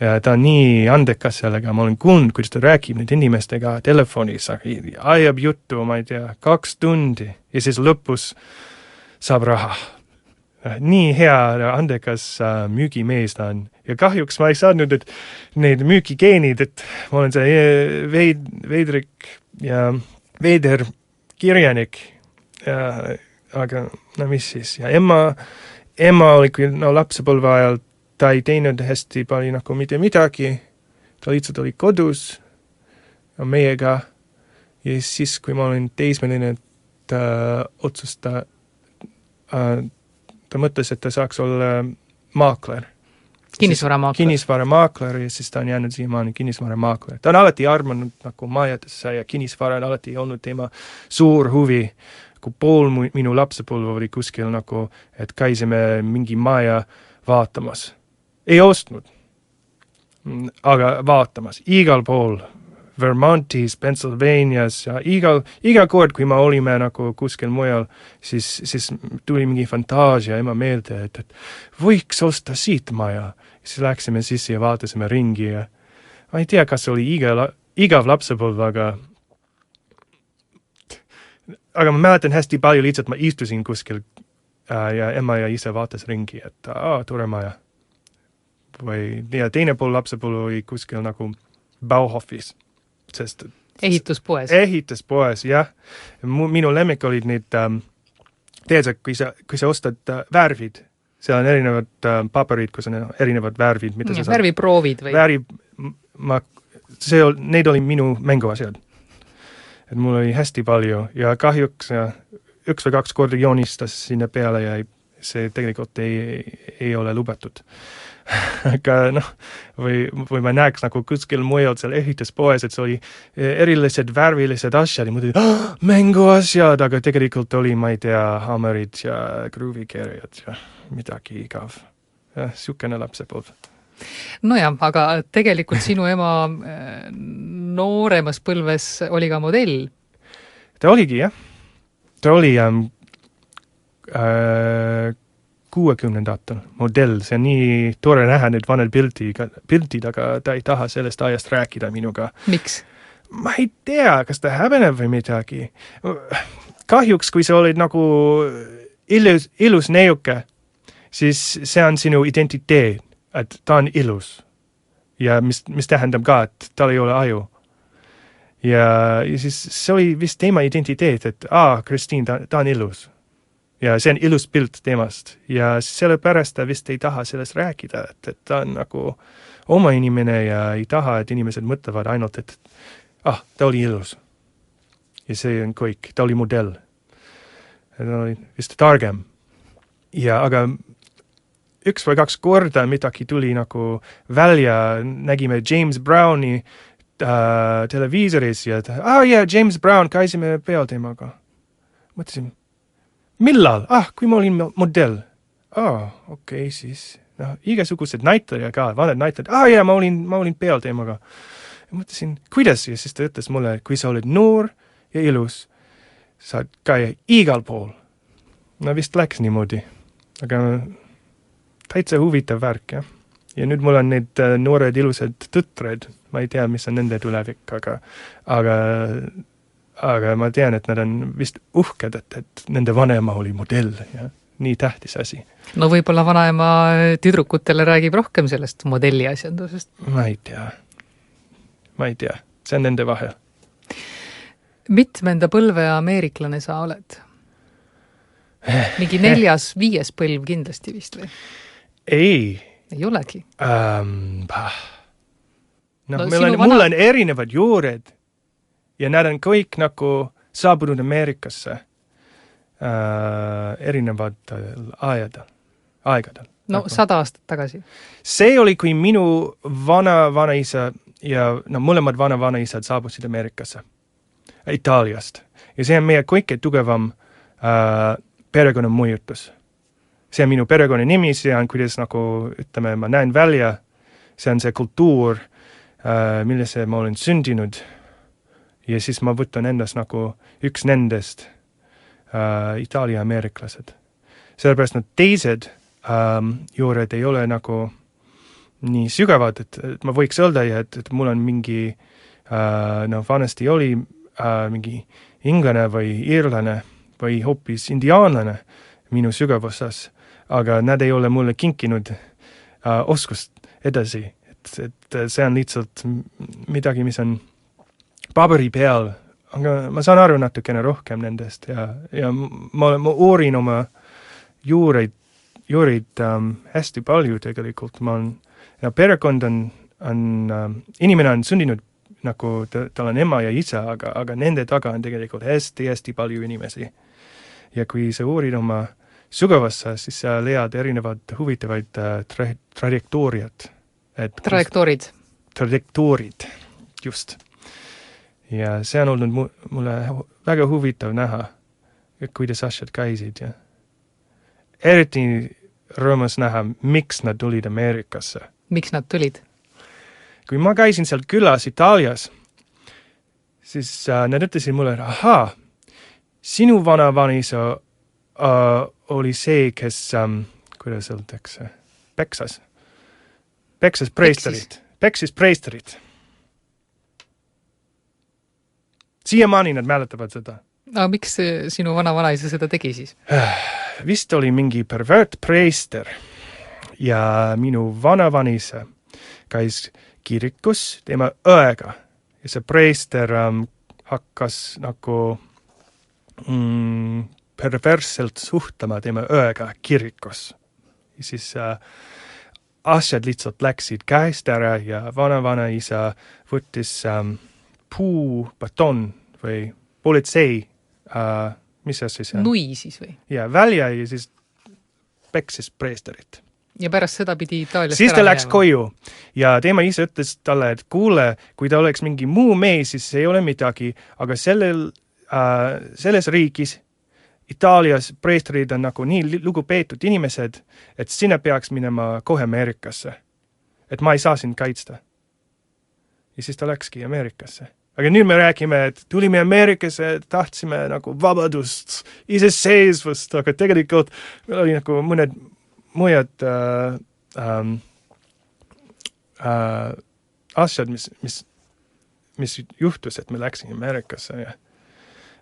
Ja ta on nii andekas sellega, ma olen kuulnud, kuidas ta räägib nüüd inimestega telefonis, ajab juttu, ma ei tea, 2 tundi ja siis lõpus saab raha. Nii hea andekas müügimees ta on. Ja kahjuks ma ei saanud need müügigeenid, et ma olen see veidrik ja veider kirjanik. Aga mis siis? Ja ema oli kui lapsepõlve ajal, ta ei teinud hästi palju nagu mitte midagi. Ta lihtsalt oli kodus meiega. Ja siis, kui ma olin teismeline, otsusta ta mõtles, et ta saaks olla maakler. Kinnisvaramaakler ja siis ta on jäänud siiamaani kinnisvaramaakler. Ta on alati armanud nagu majadesse ja kinnisvara on alati olnud tema suur huvi. Kui pool minu lapsepõlve oli kuskil nagu, et käisime mingi maja vaatamas. Ei ostnud, aga vaatamas. Igal pool. Vermontis, Pennsylvanias ja iga kord, kui me olime nagu kuskil mujal, siis tuli mingi fantaasia ema meelde, et võiks osta siit maja. Siis läksime sisse ja vaatasime ringi ja ma ei tea, kas oli igav lapsepõlv, aga ma mäletan hästi palju lihtsalt, ma istusin kuskil ja ema ja isa vaatas ringi, et tore maja. Või teine pool lapsepõlv oli kuskil nagu Bauhofis. Ehituspoes, jah. Minu lemmik olid need, tead, kui sa ostad värvid, seal on erinevad paberid, kus on erinevad värvid. Värviproovid või? Need oli minu mänguasjad. Et mul oli hästi palju ja kahjuks 1 või 2 korda joonistas sinna peale ja see tegelikult ei ole lubatud. aga noh, või ma näeks nagu kuskil mujal seal ehituspoes, et see oli erilised värvilised asjad ja mõtlesin, mänguasjad, aga tegelikult oli, ma ei tea, hammerid ja kruvikerjad ja midagi igav. Siukene lapsepõlv. Nojah, aga tegelikult sinu ema nooremas põlves oli ka modell. Ta oligi, jah. Ta oli 60-ndatel modell, see on nii tore näha need vanad pildid, aga ta ei taha sellest ajast rääkida minuga. Miks? Ma ei tea, kas ta häbeneb või midagi. Kahjuks, kui sa oled nagu ilus neiuke, siis see on sinu identiteet, et ta on ilus. Ja mis tähendab ka, et tal ei ole aju. Ja siis see oli vist teema identiteet, et Kristiin, ta on ilus. Ja see on ilus pilt temast. Ja sellepärast ta vist ei taha sellest rääkida, et ta on nagu oma inimene ja ei taha, et inimesed mõtlevad ainult, et ta oli ilus. Ja see on kõik, ta oli modell. Ta oli vist targem. Ja aga 1 või 2 korda midagi tuli nagu välja, nägime James Browni televiisoris ja James Brown, käisime peal temaga. Mõtlesin, millal? Kui ma olin modell. Okei, siis. Igasugused näitajad ka, vanad näitajad. Ma olin peal temaga. Ja mõtlesin, kuidas? Ja siis ta ütles mulle, kui sa oled noor ja ilus, saad käia igal pool. Vist läks niimoodi. Aga täitsa huvitav värk, jah. Ja nüüd mul on need noored ilusad tütred. Ma ei tea, mis on nende tulevik, aga ma tean, et nad on vist uhked, et nende vanema oli modell ja nii tähtis asi. No võib-olla vanaema tüdrukutele räägib rohkem sellest modelli asjandusest. Ma ei tea. See on nende vahel. Mitmenda põlve ameeriklane sa oled? Mingi 4., 5. põlv kindlasti vist või? Ei olegi? Mul on erinevad juured ja nad on kõik nagu saabunud Ameerikasse erinevatel aegadel. No 100 aastat tagasi. See oli, kui minu vanaisa ja mõlemad vanaisad saabusid Ameerikasse, Itaaliast. Ja see on meie kõige tugevam perekonna mõjutus. See on minu perekonna nimi, see on kuidas nagu, ütleme, ma näen välja, see on see kultuur, millesse ma olen sündinud ja siis ma võtan endast nagu üks nendest Itaalia ameeriklased. Sellepärast nad teised juured ei ole nagu nii sügavad, et ma võiks öelda, et mul on mingi, vanasti oli mingi inglane või iirlane või hoopis indiaanlane minu sügavusas, aga nad ei ole mulle kinkinud oskust edasi. Et see on lihtsalt midagi, mis on paberi peal, aga ma saan aru natukene rohkem nendest ja ma uurin oma juureid hästi palju tegelikult. Perekond on inimene on sündinud nagu tal on ema ja isa, aga nende taga on tegelikult hästi palju inimesi. Ja kui sa uurid oma sügavasse, siis sa leiad erinevad huvitavaid trajektooriad. Trajektoorid, just. Ja see on olnud mulle väga huvitav näha, kuidas asjad käisid. Ja eriti rõõmus näha, miks nad tulid Ameerikasse. Miks nad tulid? Kui ma käisin seal külas Itaalias, siis nad ütlesid mulle, sinu vanaisa oli see, kes, kuidas öeldakse, Peksis preesterit. Siiamaani nad mäletavad seda. Aga miks sinu vanaisa seda tegi siis? Vist oli mingi pervert preester ja minu vanaisa käis kirikus tema õega ja see preester hakkas nagu perversselt suhtlema tema õega kirikus. Ja siis asjad lihtsalt läksid käest ära ja vanaisa võttis puubaton või politsei, mis asi see on? Nui siis või? Ja välja ja siis peksis preesterit. Ja pärast seda pidi Itaaliast siis ta ära läks minema. koju ja tema ise ütles talle, et kuule, kui ta oleks mingi muu mees, siis ei ole midagi, aga selles riigis Itaalias preestrid on nagu nii lugupeetud inimesed, et sina peaks minema kohe Ameerikasse. Et ma ei saa sind kaitsta. Ja siis ta läkski Ameerikasse. Aga nüüd me räägime, et tulime Ameerikasse, tahtsime nagu vabadust, iseseisvust, aga tegelikult meil oli nagu mõned asjad, mis juhtus, et me läksime Ameerikasse ja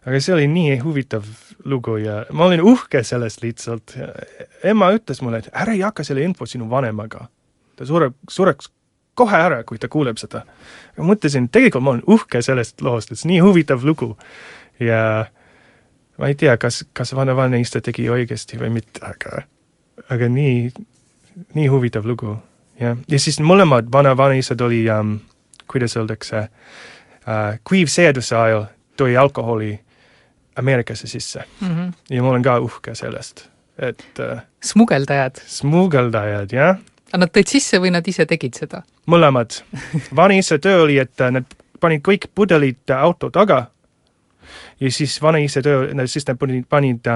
aga see oli nii huvitav lugu ja ma olin uhke sellest lihtsalt. Emma ütles mulle, et ära jaka selle info sinu vanemaga. Ta sureks kohe ära, kui ta kuuleb seda. Ja mõtlesin, tegelikult ma olen uhke sellest loost, et see nii huvitav lugu. Ja ma ei tea, kas vanaista tegi õigesti või mitte, aga nii huvitav lugu. Ja siis mõlemad vanaisad oli, kuidas öeldakse, kuivseaduse ajal toi alkoholi Ameerikasse sisse. Ja ma olen ka uhke sellest, et Smugeldajad, jah. Nad tõid sisse või nad ise tegid seda? Mõlemad. Vanaisa töö oli, et nad panid kõik pudelid auto taga ja siis vanaisa töö, siis nad panid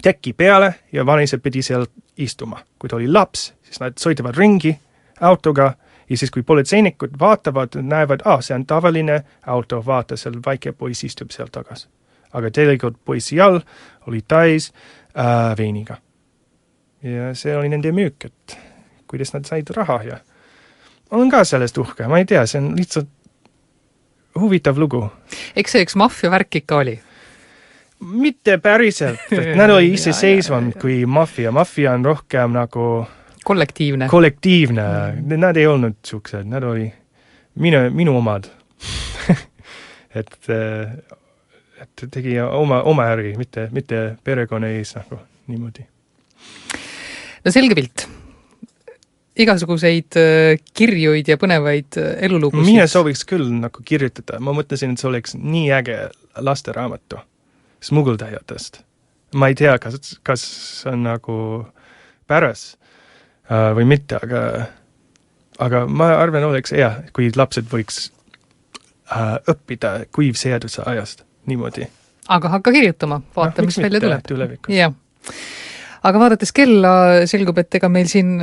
teki peale ja vanaisa pidi seal istuma. Kui ta oli laps, siis nad sõitavad ringi autoga ja siis kui politseinikud vaatavad, näevad, see on tavaline auto, vaata, seal väike poiss istub seal tagas. Aga tegelikult poissi all oli täis veiniga. Ja see oli nende müük, et kuidas nad said raha ja olen ka sellest uhke, ma ei tea, see on lihtsalt huvitav lugu. Eks see üks maffia värk ikka oli? Mitte päriselt, et nad oli iseseisvam kui maffia. Maffia on rohkem nagu kollektiivne. Nad ei olnud suksed, nad oli minu omad. et tegi oma äri, mitte perekonna ees nagu niimoodi. No selge pilt. Igasuguseid kirjuid ja põnevaid elulugusid. Mina sooviks küll nagu kirjutada. Ma mõtlesin, et see oleks nii äge lasteraamatu smugeldajatest. Ma ei tea, kas on nagu päras või mitte, aga ma arvan, oleks hea, kui lapsed võiks õppida kuivseaduse ajast niimoodi. Aga hakka kirjutama, vaata, mis välja tuleb. Tulevikus. Ja. Aga vaadates kella selgub, et ega meil siin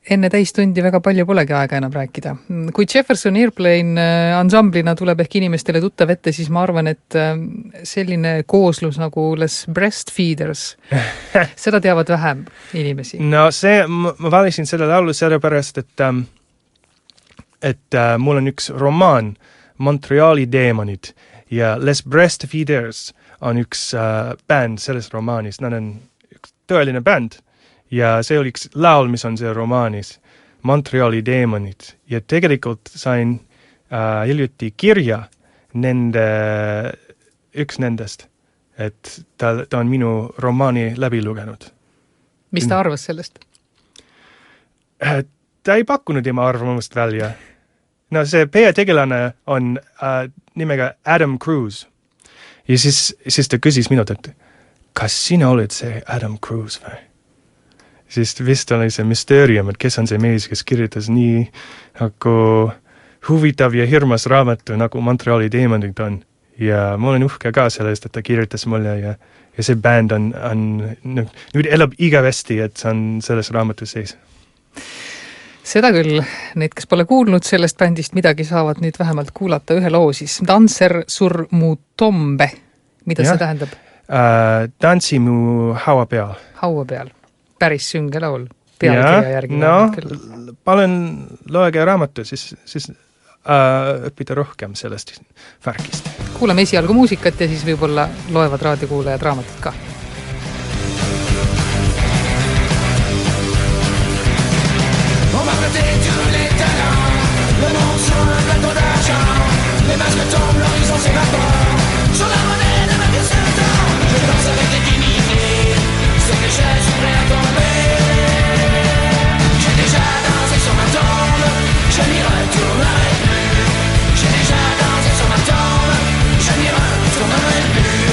enne täistundi väga palju polegi aega enam rääkida. Kui Jefferson Airplane ansamblina tuleb ehk inimestele tuttav ette, siis ma arvan, et selline kooslus nagu Les Breastfeeders, seda teavad vähem inimesi. No ma valisin selle laulu sellepärast, et mul on üks romaan Montreali deemonid ja Les Breastfeeders on üks bänd selles romaanis. Nad on üks tõeline bänd. Ja see oli üks laul, mis on see romaanis, Montreali deemonid. Ja tegelikult sain hiljuti kirja üks nendest, et ta on minu romaani läbi lugenud. Mis ta arvas sellest? Ta ei pakkunud tema arvamust välja. No see peategelane on nimega Adam Cruise. Ja siis ta küsis minult, et kas sina oled see Adam Cruise või? Siis vist oli see müsteerium, et kes on see mees, kes kirjutas nii nagu huvitav ja hirmas raamatu, nagu Montreali deemonid on. Ja ma olen uhke ka sellest, et ta kirjutas mulle ja see bänd on nüüd elab igavesti, et see on selles raamatus sees. Seda küll, need, kes pole kuulnud sellest bändist midagi, saavad nüüd vähemalt kuulata ühe loo siis. Danser sur mu tombe. Mida see tähendab? Tantsi mu haua peal. Haua peal. Päris sünge laul. Pealkirja järgi. No, palun loege raamatu, siis õppida rohkem sellest värkist. Kuulame esialgu muusikat ja siis võib-olla loevad raadiokuulajad raamatut ka. On va prêter tous les talents, le monde sur un plateau d'argent, les masques tombent, l'horizon s'évapore, sur la monnaie de ma pièce de temps, je danse avec les diminués, c'est que je suis prêt à tomber, j'ai déjà dansé sur ma tombe, je n'y retournerai plus, j'ai déjà dansé sur ma tombe, je n'y retournerai plus.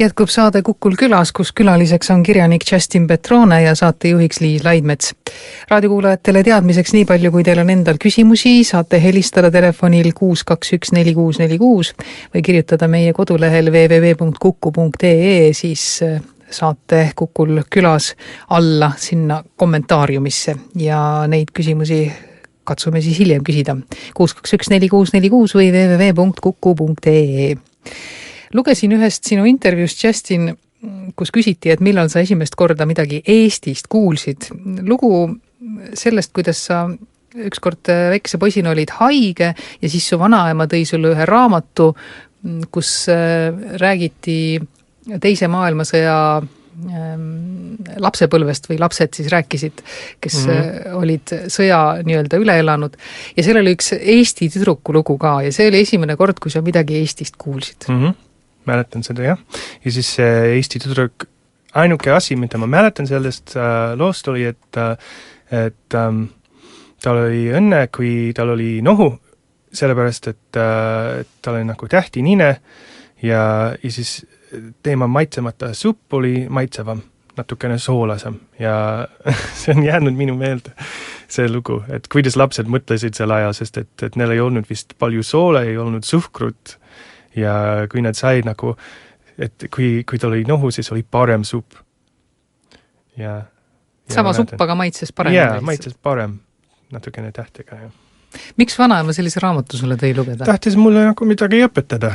Jätkub saade Kukul külas, kus külaliseks on kirjanik Justin Petrone ja saatejuhiks Liis Laidmets. Raadiokuulajatele teadmiseks nii palju, kui teil on endal küsimusi, saate helistada telefonil 6214646 või kirjutada meie kodulehel www.kuku.ee, siis saate Kukul külas alla sinna kommentaariumisse ja neid küsimusi katsume siis hiljem küsida. 6214646 või www.kuku.ee. Lugesin ühest sinu intervjuust, Justin, kus küsiti, et millal sa esimest korda midagi Eestist kuulsid. Lugu sellest, kuidas sa ükskord väikese poisina olid haige ja siis su vanaema tõi sulle ühe raamatu, kus räägiti teise maailmasõja lapsepõlvest või lapsed siis rääkisid, kes olid sõja nii-öelda üle elanud. Ja seal oli üks Eesti tüdruku lugu ka ja see oli esimene kord, kui sa midagi Eestist kuulsid. Mäletan seda, jah. Ja siis Eesti tüdruk, ainuke asi, mida ma mäletan sellest loost oli, et tal oli õnne, kui tal oli nohu, sellepärast, et tal oli nagu tähti nine ja siis teema maitsemata supp oli maitsevam, natukene soolasem ja see on jäänud minu meelde, see lugu, et kuidas lapsed mõtlesid sel ajal, sest et neil ei olnud vist palju soole, ei olnud suhkrut ja kui nad said nagu, et kui tal oli nohu, siis oli parem supp. Ja sama supp, aga maitses parem. Jaa, maitses parem, natukene tähtega. Ja. Miks vanaema sellise raamatu sulle tõi lugeda? Tahtis mulle nagu midagi õpetada.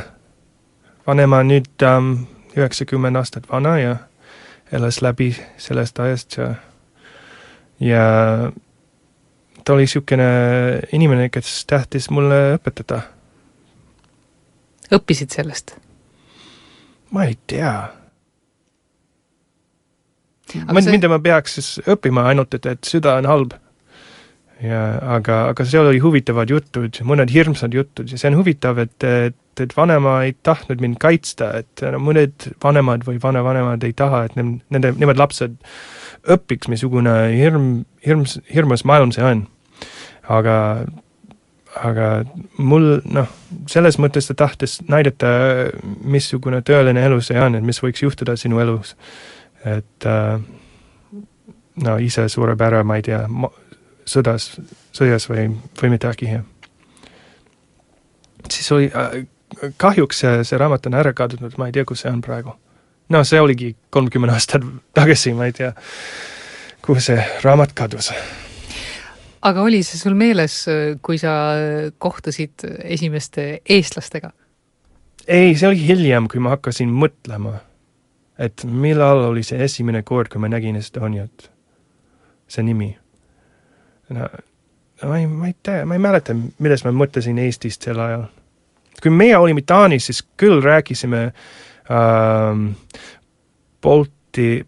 Vanema nüüd 90 aastat vana ja elas läbi sellest ajast ja ta oli siukene inimene, kes tähtis mulle õpetada. Õppisid sellest? Ma ei tea. Mida ma peaks siis õppima ainult, et süda on halb. Ja, aga seal oli huvitavad jutud, mõned hirmsad jutud ja see on huvitav, et vanema ei tahtnud mind kaitsta, et mõned vanemad või vanavanemad ei taha, et nemad lapsed õpiks, missugune hirmus maailm see on. Aga mul, selles mõttes ta tahtis näidata, missugune tõeline elu see on, et mis võiks juhtuda sinu elus. Et ise sureb ära, ma ei tea, sõjas või midagi. Siis oli, kahjuks see raamat on ära kadunud, ma ei tea, kus see on praegu. See oligi 30 aastat tagasi, ma ei tea, kuhu see raamat kadus. Aga oli see sul meeles, kui sa kohtasid esimeste eestlastega? Ei, see oli hiljem, kui ma hakkasin mõtlema, et millal oli see esimene kord, kui ma nägin Estoniat, see nimi. Ma ei tea, ma ei mäleta, millest ma mõtlesin Eestist sel ajal. Kui meie olime Taanis, siis küll rääkisime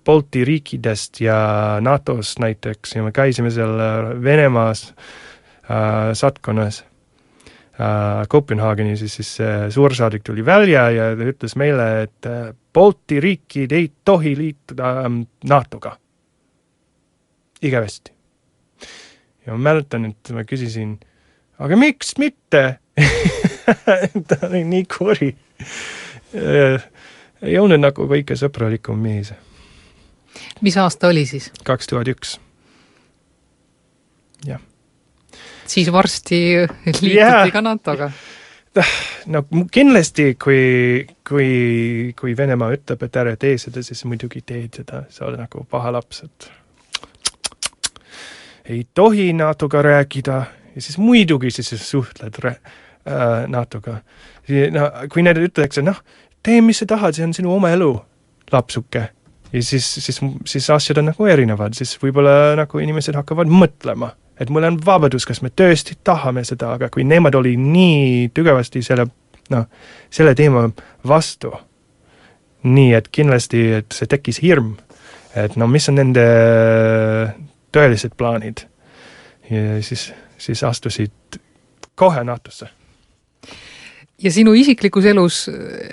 Balti riikidest ja NATOs näiteks ja me käisime seal Venemaas satkonas Kopenhaageni, siis suursaadik tuli välja ja ta ütles meile, et Balti riikid ei tohi liituda NATOga. Igavesti. Ja ma mäletan, et ma küsisin, aga miks mitte? Ta oli nii kuri. Ei olnud nagu kõike sõpralikum mees. Mis aasta oli siis? 2001. Jah. Siis varsti liituti ka NATOga? Kindlasti, kui Venemaa ütleb, et ära tee seda, siis muidugi teed seda. See oli nagu paha laps, et ei tohi NATOga rääkida ja siis muidugi siis suhtled NATOga. Kui need ütleks, tee, mis sa tahad, see on sinu oma elu, lapsuke. Ja siis asjad on nagu erinevad, siis võib-olla nagu inimesed hakkavad mõtlema, et mul on vabadus, kas me tõesti tahame seda, aga kui nemad oli nii tugevasti selle teema vastu, nii et kindlasti, et see tekkis hirm, et mis on nende tõelised plaanid ja siis astusid kohe NATOsse. Ja sinu isiklikus elus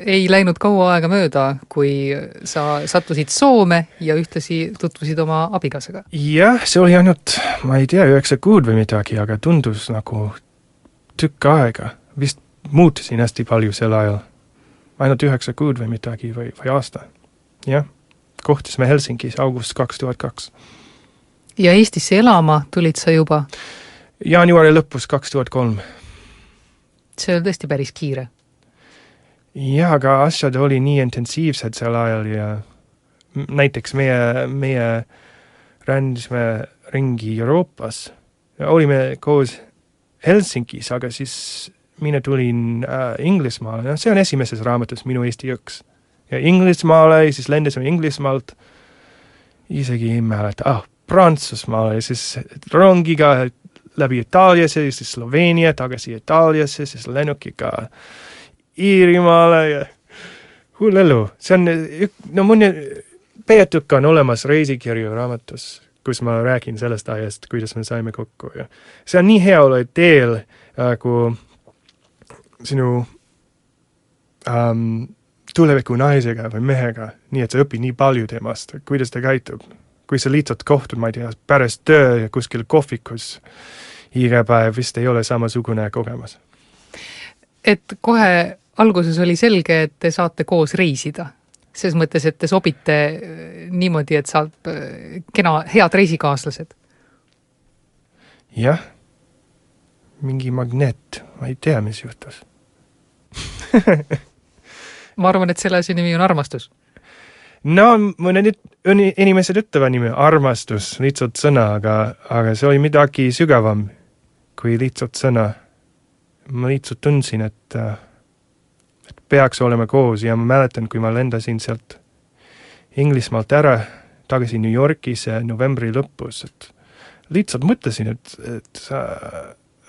ei läinud kaua aega mööda, kui sa sattusid Soome ja ühtlasi tutvusid oma abikaasaga? Jah, see oli ainult, ma ei tea, 9 kuud või midagi, aga tundus nagu tükk aega. Vist muutusin hästi palju sel ajal. Ainult 9 kuud või midagi või aasta. jah, kohtusime Helsingis august 2002. Ja Eestisse elama tulid sa juba? Jaanuari lõpus 2003. See on tõesti päris kiire. Jah, aga asjad oli nii intensiivsed sel ajal ja näiteks meie rändisime ringi Euroopas. Olime koos Helsingis, aga siis mina tulin Inglismaale. No, see on esimeses raamatus Minu Eesti jõks. Ja Inglismaale ja siis lendasime Inglismaalt. Isegi ei mäleta. Prantsusmaale ja siis rongiga läbi Itaaliasse ja siis Sloveenia, tagasi Itaaliasse, siis lennukiga Iirimaale ja hullelu. See on, no mõne peetuk on olemas reisikirju raamatus, kus ma räägin sellest ajast, kuidas me saime kokku. Ja see on nii hea olla teel, kui sinu tuleviku naisega või mehega, nii et sa õpid nii palju temast, kuidas ta käitub. Kui sa lihtsalt kohtud, ma ei tea, pärast töö ja kuskil kohvikus iga päev vist ei ole samasugune kogemus. Et kohe alguses oli selge, et te saate koos reisida. Ses mõttes, et te sobite niimoodi, et saab head reisikaaslased. Jah, mingi magnet, ma ei tea, mis juhtus. Ma arvan, et selle asi nimi on armastus. No, mõned inimesed ütlevad nimi armastus, lihtsalt sõna, aga see oli midagi sügavam kui lihtsalt sõna. Ma lihtsalt tundsin, et peaks olema koos ja ma mäletan, kui ma lendasin sealt Inglismaalt ära tagasi New Yorkis novembri lõpus, et lihtsalt mõtlesin, et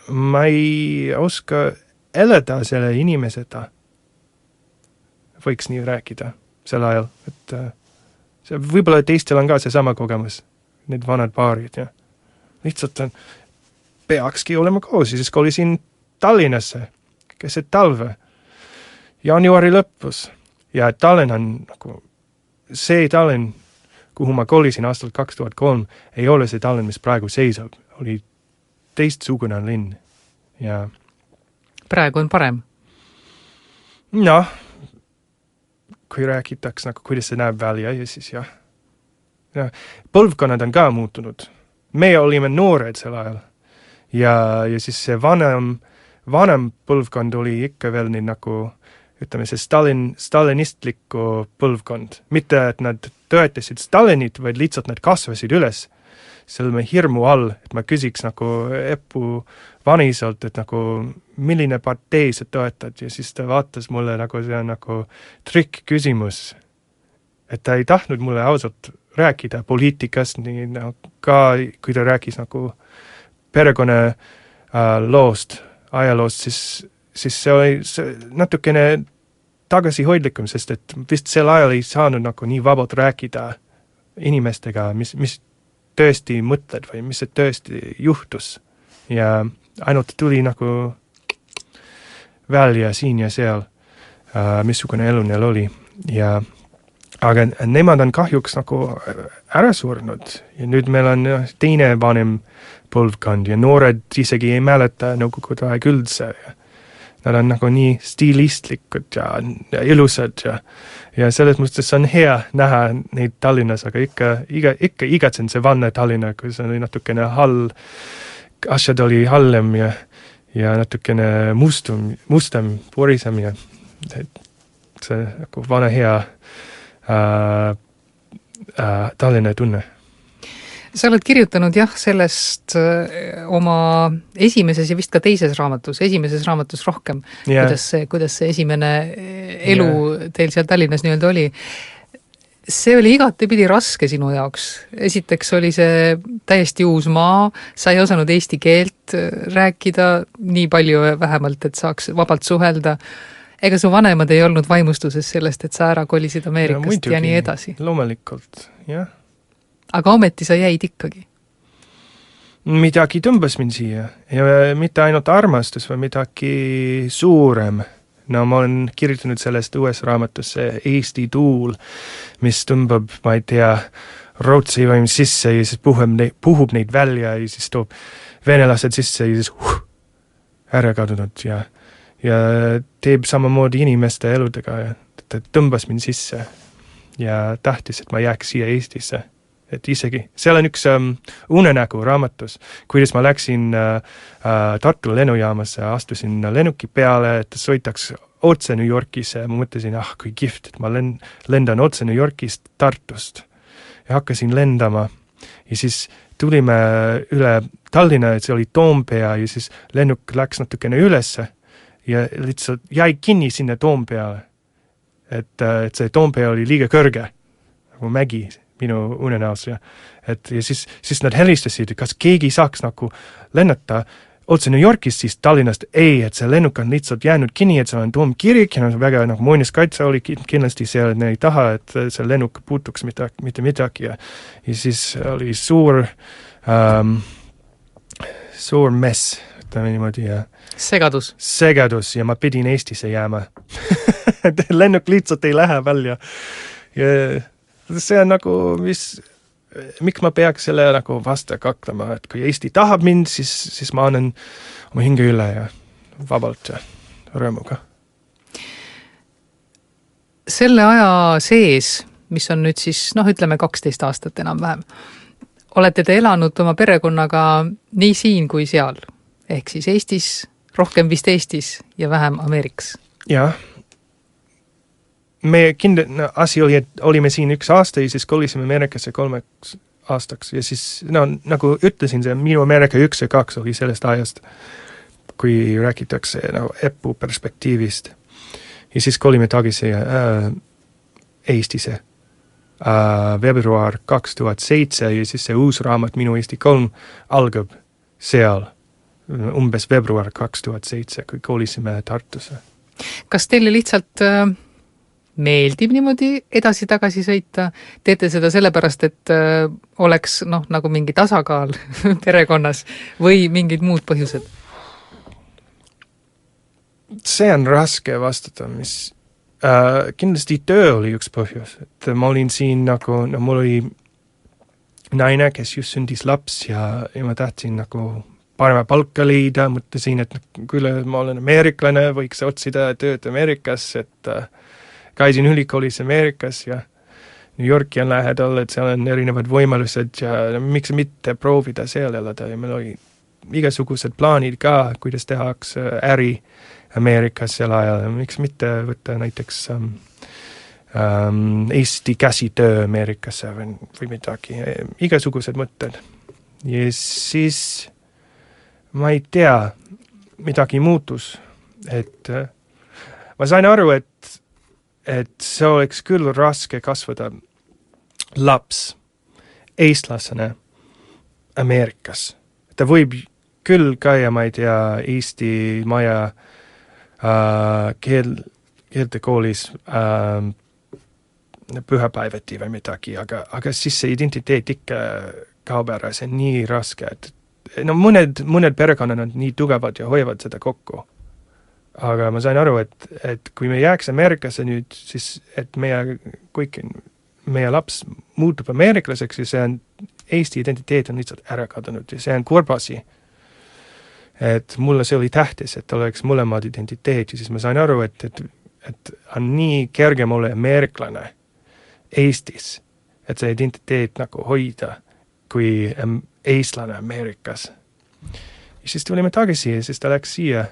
ma ei oska elada selle inimeseta. Võiks nii rääkida sel ajal, et võib-olla teistel on ka see sama kogemus, need vanad paarid, ja lihtsalt peakski olema koos, siis kolisin Tallinnasse, keset talve, jaanuari lõpus, ja Tallinn on nagu see Tallinn, kuhu ma kolisin aastal 2003, ei ole see Tallinn, mis praegu seisab, oli teistsugune linn, ja praegu on parem? Noh, kui räägitaks, nagu, kuidas see näeb välja ja siis jah. Ja, põlvkonnad on ka muutunud. Me olime noored sel ajal ja siis see vanem põlvkond oli ikka veel nii nagu, ütleme, see stalinistlikku põlvkond. Mitte, et nad töötasid Stalinit, vaid lihtsalt nad kasvasid üles selle hirmu all, et ma küsiks nagu Eppu vaniselt, et nagu milline partei sa toetad ja siis ta vaatas mulle nagu see on nagu trikk küsimus. Et ta ei tahtnud mulle ausalt rääkida poliitikast, nii nagu ka kui ta rääkis nagu perekonna loost, ajaloost, siis see oli natukene tagasihoidlikum, sest et vist sel ajal ei saanud nagu nii vabalt rääkida inimestega, mis tõesti mõtled või mis see tõesti juhtus. Ja ainult tuli nagu välja siin ja seal, missugune elu neil oli. Aga nemad on kahjuks nagu ära surnud ja nüüd meil on teine vanem põlvkond ja noored isegi ei mäleta nõukogude aeg üldse. Nad on nagu nii stiilistlikud ja ilusad ja selles mõttes on hea näha neid Tallinnas, aga ikka igatsen see vanne Tallinna, kui see oli natukene asjad oli hallem ja natukene mustem, purisem ja see nagu vana hea Tallinna tunne. Sa oled kirjutanud sellest oma esimeses ja vist ka teises raamatus, esimeses raamatus rohkem, kuidas see esimene elu teil seal Tallinnas nii-öelda oli. See oli igatepidi raske sinu jaoks. Esiteks oli see täiesti uus maa, sa ei osanud eesti keelt rääkida nii palju vähemalt, et saaks vabalt suhelda. Ega su vanemad ei olnud vaimustuses sellest, et sa ära kolisid Ameerikast ja nii edasi. Loomulikult, jah. Aga ometi sa jäid ikkagi? Midagi tõmbas mind siia. Ja mitte ainult armastus, või midagi suurem. No ma olen kirjutanud sellest uues raamatusse Eesti tuul, mis tõmbab, ma ei tea, Rootsi või sisse ja siis puhub neid välja ja siis toob venelased sisse ja siis ära kadunud ja teeb samamoodi inimeste eludega ja tõmbas mind sisse. ja tahtis, et ma jääks siia Eestisse. Et isegi, seal on üks unenägu raamatus, kuidas ma läksin Tartu lennujaamasse, astusin lennuki peale, et sõitaks otse New Yorkisse ja ma mõtlesin, kui kihvt, et ma lendan otse New Yorkist Tartust ja hakkasin lendama ja siis tulime üle Tallinna, et see oli Toompea ja siis lennuk läks natukene ülesse ja lihtsalt jäi kinni sinna Toompeale. Et see Toompea oli liiga kõrge, nagu mägi minu unenäos ja siis nad helistasid, kas keegi saaks nagu lennata otse New Yorkist siis Tallinnast, ei, et see lennuk on lihtsalt jäänud kinni, et seal on Toomkirik ja väga nagu muiniskaitse oli kindlasti seal, et ne ei taha, et see lennuk puutuks mitte midagi ja siis oli suur mess, ütleme niimoodi ja segadus ja ma pidin Eestisse jääma. Lennuk lihtsalt ei lähe välja ja see on nagu, miks ma peaks selle nagu vasta kaklema, et kui Eesti tahab mind, siis ma annan oma hinge üle ja vabalt ja rõõmuga. Selle aja sees, mis on nüüd siis, ütleme 12 aastat enam-vähem, olete te elanud oma perekonnaga nii siin kui seal, ehk siis Eestis, rohkem vist Eestis ja vähem Ameerikas? Jah. Asi oli, et olime siin 1 aasta ja siis kolisime Ameerikasse 3 aastaks ja siis, nagu ütlesin, see minu Ameerika 1 ja 2 oli sellest ajast, kui räägitakse EPU perspektiivist. Ja siis kolime tagasi Eestisse veebruar 2007 ja siis see uus raamat Minu Eesti 3 algab seal umbes veebruar 2007, kui kolisime Tartusse. Kas teile lihtsalt meeldib niimoodi edasi-tagasi sõita? Teete seda sellepärast, et oleks nagu mingi tasakaal perekonnas või mingid muud põhjused? See on raske vastata, mis kindlasti töö oli üks põhjus. Et ma olin siin nagu, mul oli naine, kes just sündis laps ja ma tahtsin nagu parema palka liida, mõtlesin, et küll ma olen ameeriklane, võiks otsida tööd Ameerikas, et käisin ülikoolis Ameerikas ja New Yorki on lähedal, et seal on erinevad võimalused ja miks mitte proovida seal elada ja meil oli igasugused plaanid ka, kuidas tehakse äri Ameerikas sel ajal, miks mitte võtta näiteks Eesti käsitöö Ameerikasse või midagi, igasugused mõtted. Ja siis ma ei tea, midagi muutus, et ma sain aru, et see oleks küll raske kasvada laps eestlasena Ameerikas. Ta võib küll käia, ma ei tea, Eesti maja keeltekoolis pühapäevati või midagi, aga siis see identiteet ikka kaob ära, see on nii raske, et mõned perekonnad on nii tugevad ja hoiavad seda kokku. Aga ma sain aru, et kui me jääks Ameerikasse nüüd, siis et meie laps muutub ameeriklaseks ja see on Eesti identiteet on lihtsalt ära kadunud ja see on kurbasi. Et mulle see oli tähtis, et oleks mõlemad identiteet ja siis ma sain aru, et on nii kerge mulle ameeriklane Eestis, et see identiteet nagu hoida kui eestlane Ameerikas. Ja siis tulime tagasi ja siis ta läks siia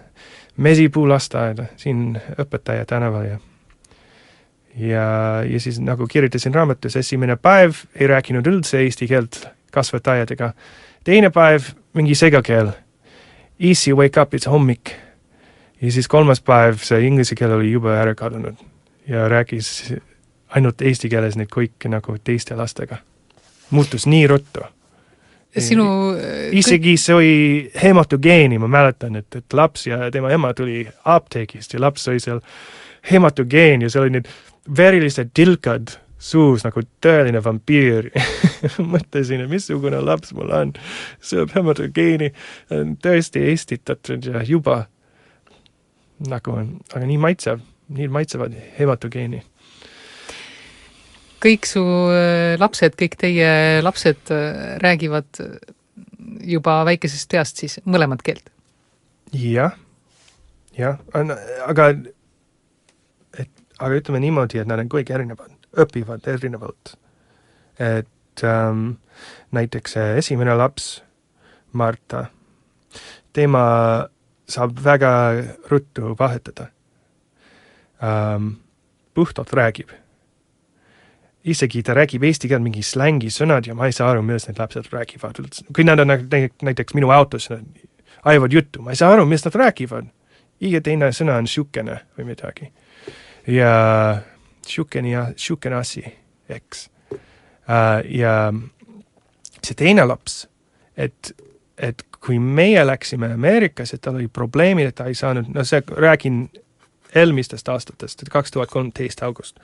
Mesipuu lasteaeda, siin õpetaja tänaval ja siis nagu kirjutasin raamatus, esimene päev ei rääkinud üldse eesti keelt kasvatajatega. Teine päev mingi segakeel. Easy wake up, it's hommik. Ja siis 3. päev see inglise keel oli juba ära kadunud ja rääkis ainult eesti keeles neid kõik nagu teiste lastega. Muutus nii ruttu. Isegi see oli hematogeeni, ma mäletan, et laps ja tema ema tuli apteegist ja laps oli seal hematogeen ja see oli need verilised tilkad suus nagu tõeline vampiir. Mõtlesin, et missugune laps mul on, sööb hematogeeni, tõesti eestitatud ja juba nagu on, aga nii maitsevad hematogeeni. Kõik su lapsed, kõik teie lapsed räägivad juba väikesest peast siis mõlemad keelt? Jah, aga ütleme niimoodi, et nad on kõik erinevad. õpivad erinevalt. Et näiteks esimene laps, Marta, tema saab väga ruttu vahetada. Puhtalt räägib. Isegi ta räägib eesti keelt mingi slängi sõnad ja ma ei saa aru, millest need lapsed räägivad. Kui nad on näiteks minu autos, ajavad juttu, ma ei saa aru, millest nad räägivad. Iga teine sõna on šukene või midagi. Ja šukene asi, eks. Ja see teine laps, et kui meie läksime Ameerikas, et tal oli probleemid, et ta ei saanud, no see räägin eelmistest aastatest, 2013 august,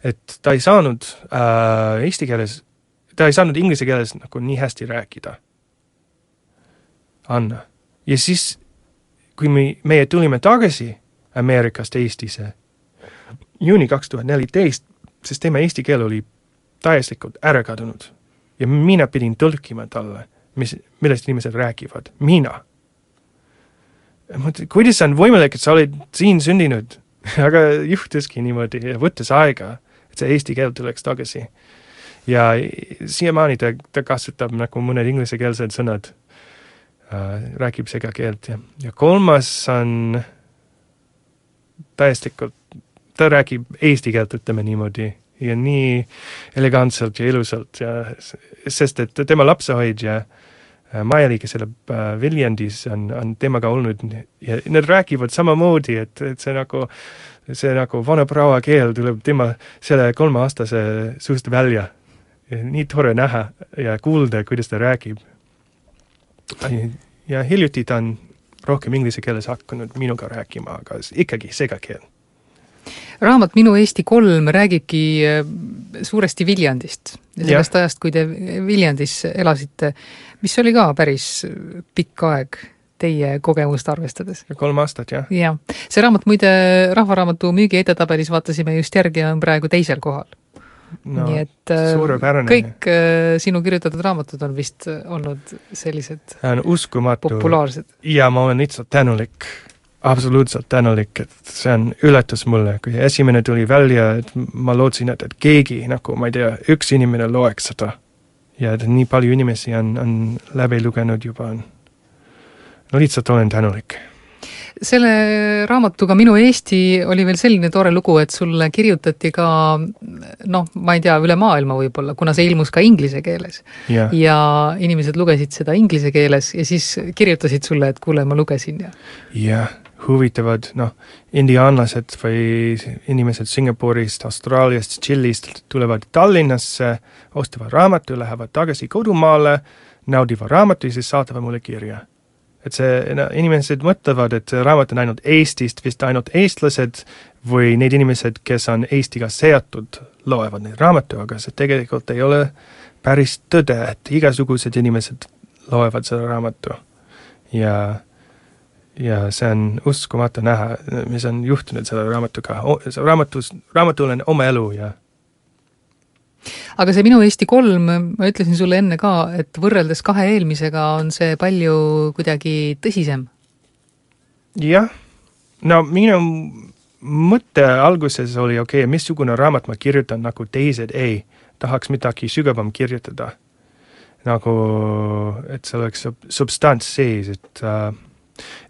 et ta ei saanud eesti keeles, ta ei saanud inglise keeles nagu nii hästi rääkida. Anna. Ja siis, kui meie tulime tagasi Ameerikast Eestisse, juuni 2014, sest tema eesti keel oli täielikult ära kadunud. Ja mina pidin tõlkima talle, millest inimesed räägivad. Mina. Kuidas on võimalik, et sa oled siin sündinud, aga juhtuski niimoodi ja võttes aega, et see eesti keel tuleks tagasi. Ja siiamaani ta kasutab nagu mõned inglisekeelsed sõnad, räägib sega keelt. Ja kolmas on täielikult, ta räägib eesti keelt, ütleme niimoodi, ja nii elegantselt ja ilusalt, ja, sest et tema lapsehoidja Maeli, kes elab Viljandis, on temaga olnud ja nad räägivad samamoodi, et see nagu vana proua keel tuleb tema selle 3-aastase suust välja. Ja nii tore näha ja kuulda, kuidas ta räägib. Ja hiljuti ta on rohkem inglise keeles hakanud minuga rääkima, aga ikkagi segakeel. Raamat Minu Eesti 3 räägibki suuresti Viljandist ja sellest ajast, kui te Viljandis elasite, mis oli ka päris pikk aeg teie kogemust arvestades. 3 aastat, jah. Ja. See raamat muide Rahvaraamatu müügi edetabelis vaatasime just järgi ja on praegu teisel kohal. No, nii et suurepärane. kõik sinu kirjutatud raamatud on vist olnud sellised uskumatu. Populaarsed. Ja ma olen lihtsalt tänulik. Absoluutselt tänulik, et see on ületus mulle, kui esimene tuli välja, et ma lootsin, et keegi, nagu ma ei tea, üks inimene loeks seda ja et nii palju inimesi on läbi lugenud juba. No lihtsalt olen tänulik. Selle raamatuga Minu Eesti oli veel selline tore lugu, et sulle kirjutati ka, ma ei tea, üle maailma võib-olla, kuna see ilmus ka inglise keeles. Yeah. Ja inimesed lugesid seda inglise keeles ja siis kirjutasid sulle, et kuule, ma lugesin. Ja huvitavad, indiaanlased või inimesed Singapurist, Austraaliast, Tšillist tulevad Tallinnasse, ostavad raamatu, lähevad tagasi kodumaale, naudivad raamatu ja siis saatavad mulle kirja. Et inimesed mõtlevad, et raamat on ainult Eestist, vist ainult eestlased või need inimesed, kes on Eestiga seatud, loevad neid raamatu, aga see tegelikult ei ole päris tõde, et igasugused inimesed loevad seda raamatu. Ja see on uskumatu näha, mis on juhtunud selle raamatuga. Raamatul on oma elu ja aga see Minu Eesti 3, ma ütlesin sulle enne ka, et võrreldes 2 eelmisega on see palju kuidagi tõsisem. Jah, minu mõte alguses oli, missugune raamat ma kirjutan, nagu teised ei. Tahaks midagi sügavam kirjutada. Nagu, et see oleks substants sees, et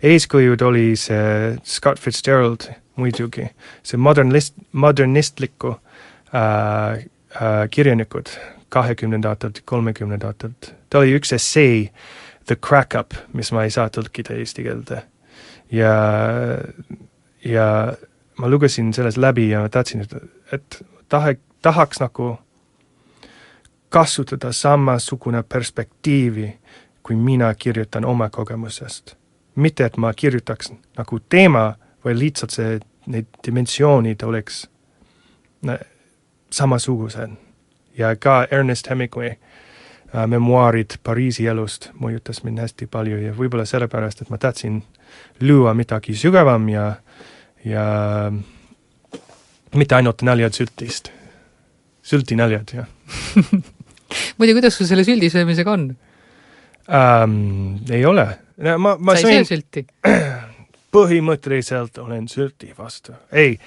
eeskujud oli see Scott Fitzgerald muidugi, see modernistliku kirjanikud 20-ndatelt, 30-ndatelt. Ta oli üks essee, The Crack Up, mis ma ei saa tõlkida eesti keelde. Ja ma lugesin sellest läbi ja ma tahtsin, et tahaks nagu kasutada samasugune perspektiivi, kui mina kirjutan oma kogemusest. Mitte, et ma kirjutaks nagu teema, või lihtsalt need dimensioonid oleks samasugused. Ja ka Ernest Hemingway memuaarid Pariisi elust mõjutas mind hästi palju ja võib-olla sellepärast, et ma tahtsin luua midagi sügavam ja mitte ainult naljad sültist. Sülti naljad, jah. Muidu, kuidas sul selle süldi söömisega on? Ei ole. Sa ei söö sülti? Põhimõtteliselt olen sülti vastu. Ei,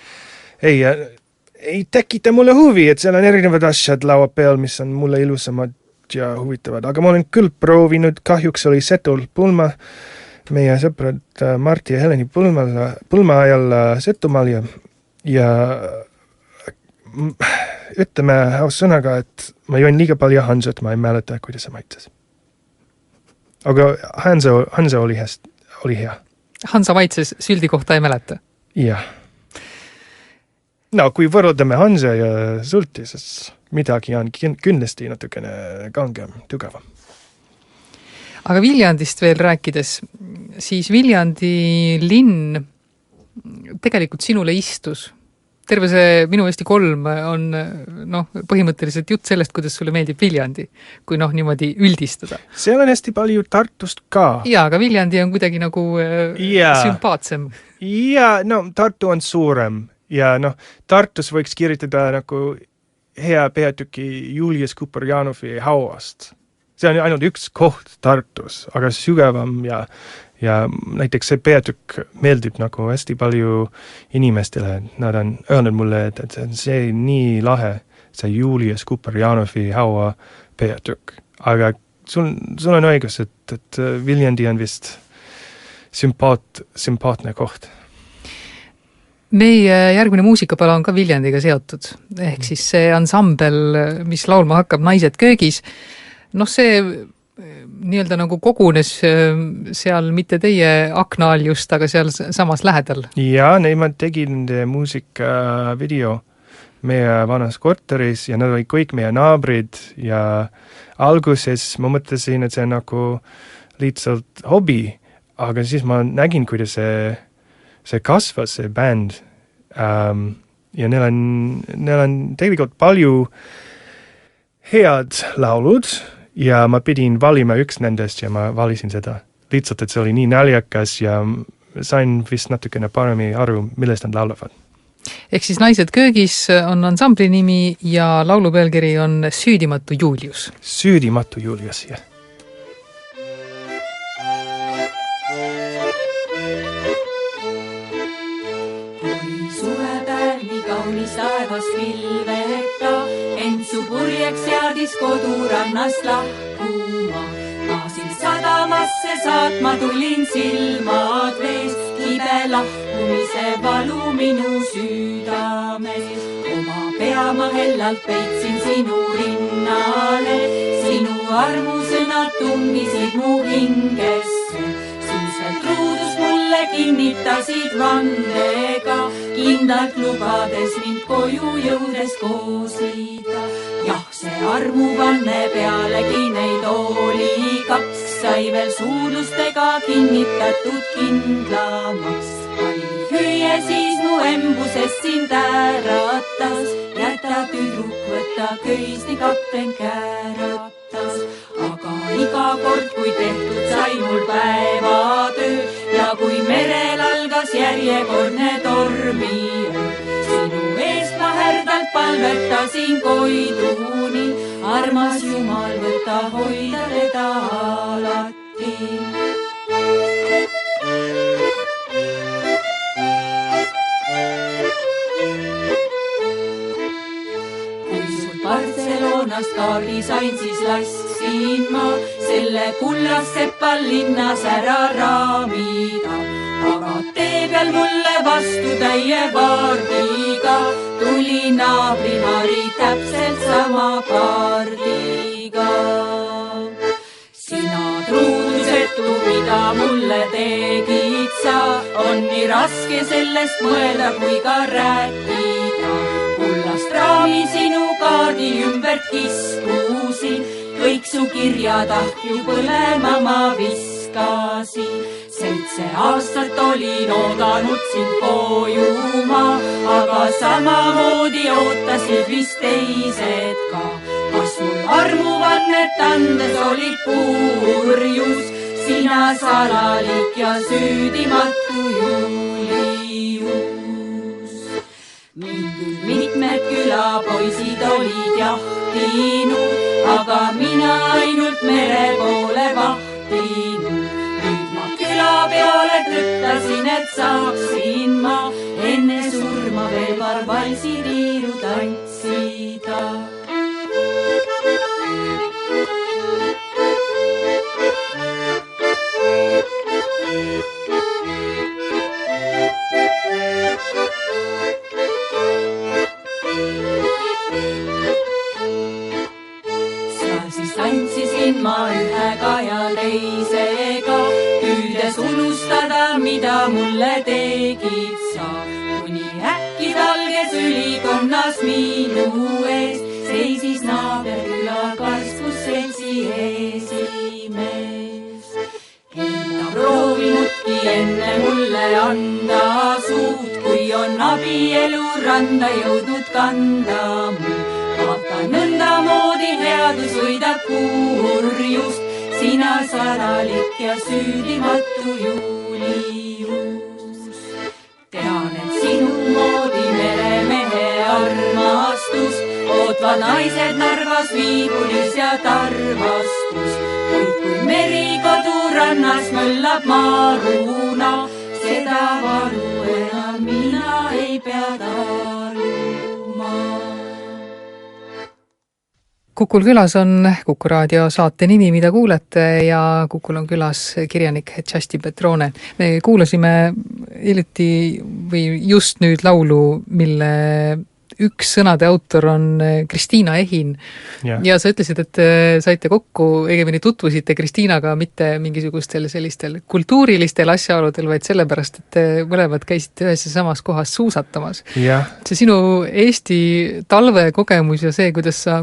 ei tekita mulle huvi, et seal on erinevad asjad laua peal, mis on mulle ilusamad ja huvitavad, aga ma olen küll proovinud, kahjuks oli Setul pulma, meie sõbrad Marti ja Heleni pulma ajal Setumaal ja ütleme sõnaga, et ma join liiga palju Hansat, ma ei mäleta, kuidas see maitses. Aga Hansa oli hea. Hansa maitses, süldi kohta ei mäleta? Jah. No, kui võrdame Hansa ja sulti, siis midagi on kindlasti natukene kangem, tugevam. Aga Viljandist veel rääkides, siis Viljandi linn tegelikult sinule istus. Terve see Minu Eesti 3 on põhimõtteliselt jutt sellest, kuidas sulle meeldib Viljandi, kui niimoodi üldistada. Seal on hästi palju Tartust ka. Jaa, aga Viljandi on kuidagi nagu sümpaatsem. Jaa, Tartu on suurem ja Tartus võiks kirjutada nagu hea peatüki Julius Kuperjanovi hauast. See on ainult üks koht Tartus, aga sügavam ja näiteks see peatükk meeldib nagu hästi palju inimestele. Nad on öelnud mulle, et see nii lahe, see Julius Kuperjanovi haua peatükk. Aga sul on õigus, et Viljandi on vist sümpaatne koht. Meie järgmine muusikapala on ka Viljandiga seotud. Ehk siis see ansambel, mis laulma hakkab Naised köögis. See nii-öelda nagu kogunes seal mitte teie akna all just, aga seal samas lähedal. Ja, nemad tegin muusika video meie vanas korteris ja nad olid kõik meie naabrid ja alguses ma mõtlesin, et see on nagu lihtsalt hobi, aga siis ma nägin, kuidas see kasvas, see bänd. Ja neil on tegelikult palju head laulud ja ma pidin valima üks nendest ja ma valisin seda. Lihtsalt, et see oli nii naljakas ja sain vist natukene paremini aru, millest nad laulavad. Ehk siis Naised köögis on ansambli nimi ja laulu pealkiri on Süüdimatu Julius. Süüdimatu Julius, jah. Kaunis taevast pilveta, ent su purjeks seadis kodurannast lahkuma. Naasin sadamasse saatma tulin silmad vees, kibe lahkumise valu minu südames. Oma pea ma hellalt peitsin sinu rinnale, sinu armusõnad tungisid mu hingesse. Siis veel truudus mulle kinnitasid vandega, kindlalt lubades mind koju jõudes koosida. Jah, see armuvanne pealegi neid oli kaks, sai veel suudlustega kinnitatud kindlamaks. Oli hüüe siis mu embusest sind äratas, jäta tüdruk, võtta köis, nii kapten kääratas. Aga iga kord, kui tehtud sai mul päevatöö ja kui merel algas järjekordne tormiöö, sinu eest ma härdalt palvetasin koiduni, armas Jumal, võta hoida teda alati. Barcelonast kaardi sain, siis lasksin ma selle kullast sepal linnas ära raamida. Aga tee peal mulle vastu täie vaardiga tuli naabrimari täpselt sama kaardiga. Sina truudusetu, mida mulle tegid sa, on nii raske sellest mõelda kui ka rääkida. Kullast raami sinu kaardi ümbert kiskusin, kõik su kirjad ahju põlema ma viskasin. 7 aastat olin oodanud sind koju ma, aga samamoodi ootasid vist teised ka. Kas mul armuvannet andes olid purjus, sina salalik ja süüdimatu Julius. Mind küll mitmed külapoisid olid jahtinud, aga mina ainult mere poole vahtinud. Nüüd ma küla peale trüttasin, et saaksin ma enne surma veel paar valsi tiirud teisega, püüdes unustada, mida mulle tegid sa. Kuni äkki talges ülikonnas minu ees seisis naaberküla karskusseltsi esimees. Ei ta proovinudki enne mulle anda suud, kui on abielu randa jõudnud kanda mu. Vaata nõndamoodi headus võidab kurjust, sina saralik ja süüdimatu Julius. Tean, et sinu moodi meremehe armastus ootva naised Narvas, Viibulis ja Tarvastus. Kuid kui merikodu rannas möllab maruna, seda valu enam mina ei pea taluma. Kukul külas on Kuku raadio saate nimi, mida kuulete, ja Kukul on külas kirjanik Tšasti Petrone. Me kuulasime hiljuti või just nüüd laulu, mille üks sõnade autor on Kristiina Ehin. Ja sa ütlesid, et saite kokku, õigemini tutvusite Kristiinaga mitte mingisugustel sellistel kultuurilistel asjaoludel, vaid sellepärast, et mõlemad käisite ühes ja samas kohas suusatamas. See sinu Eesti talvekogemus ja see, kuidas sa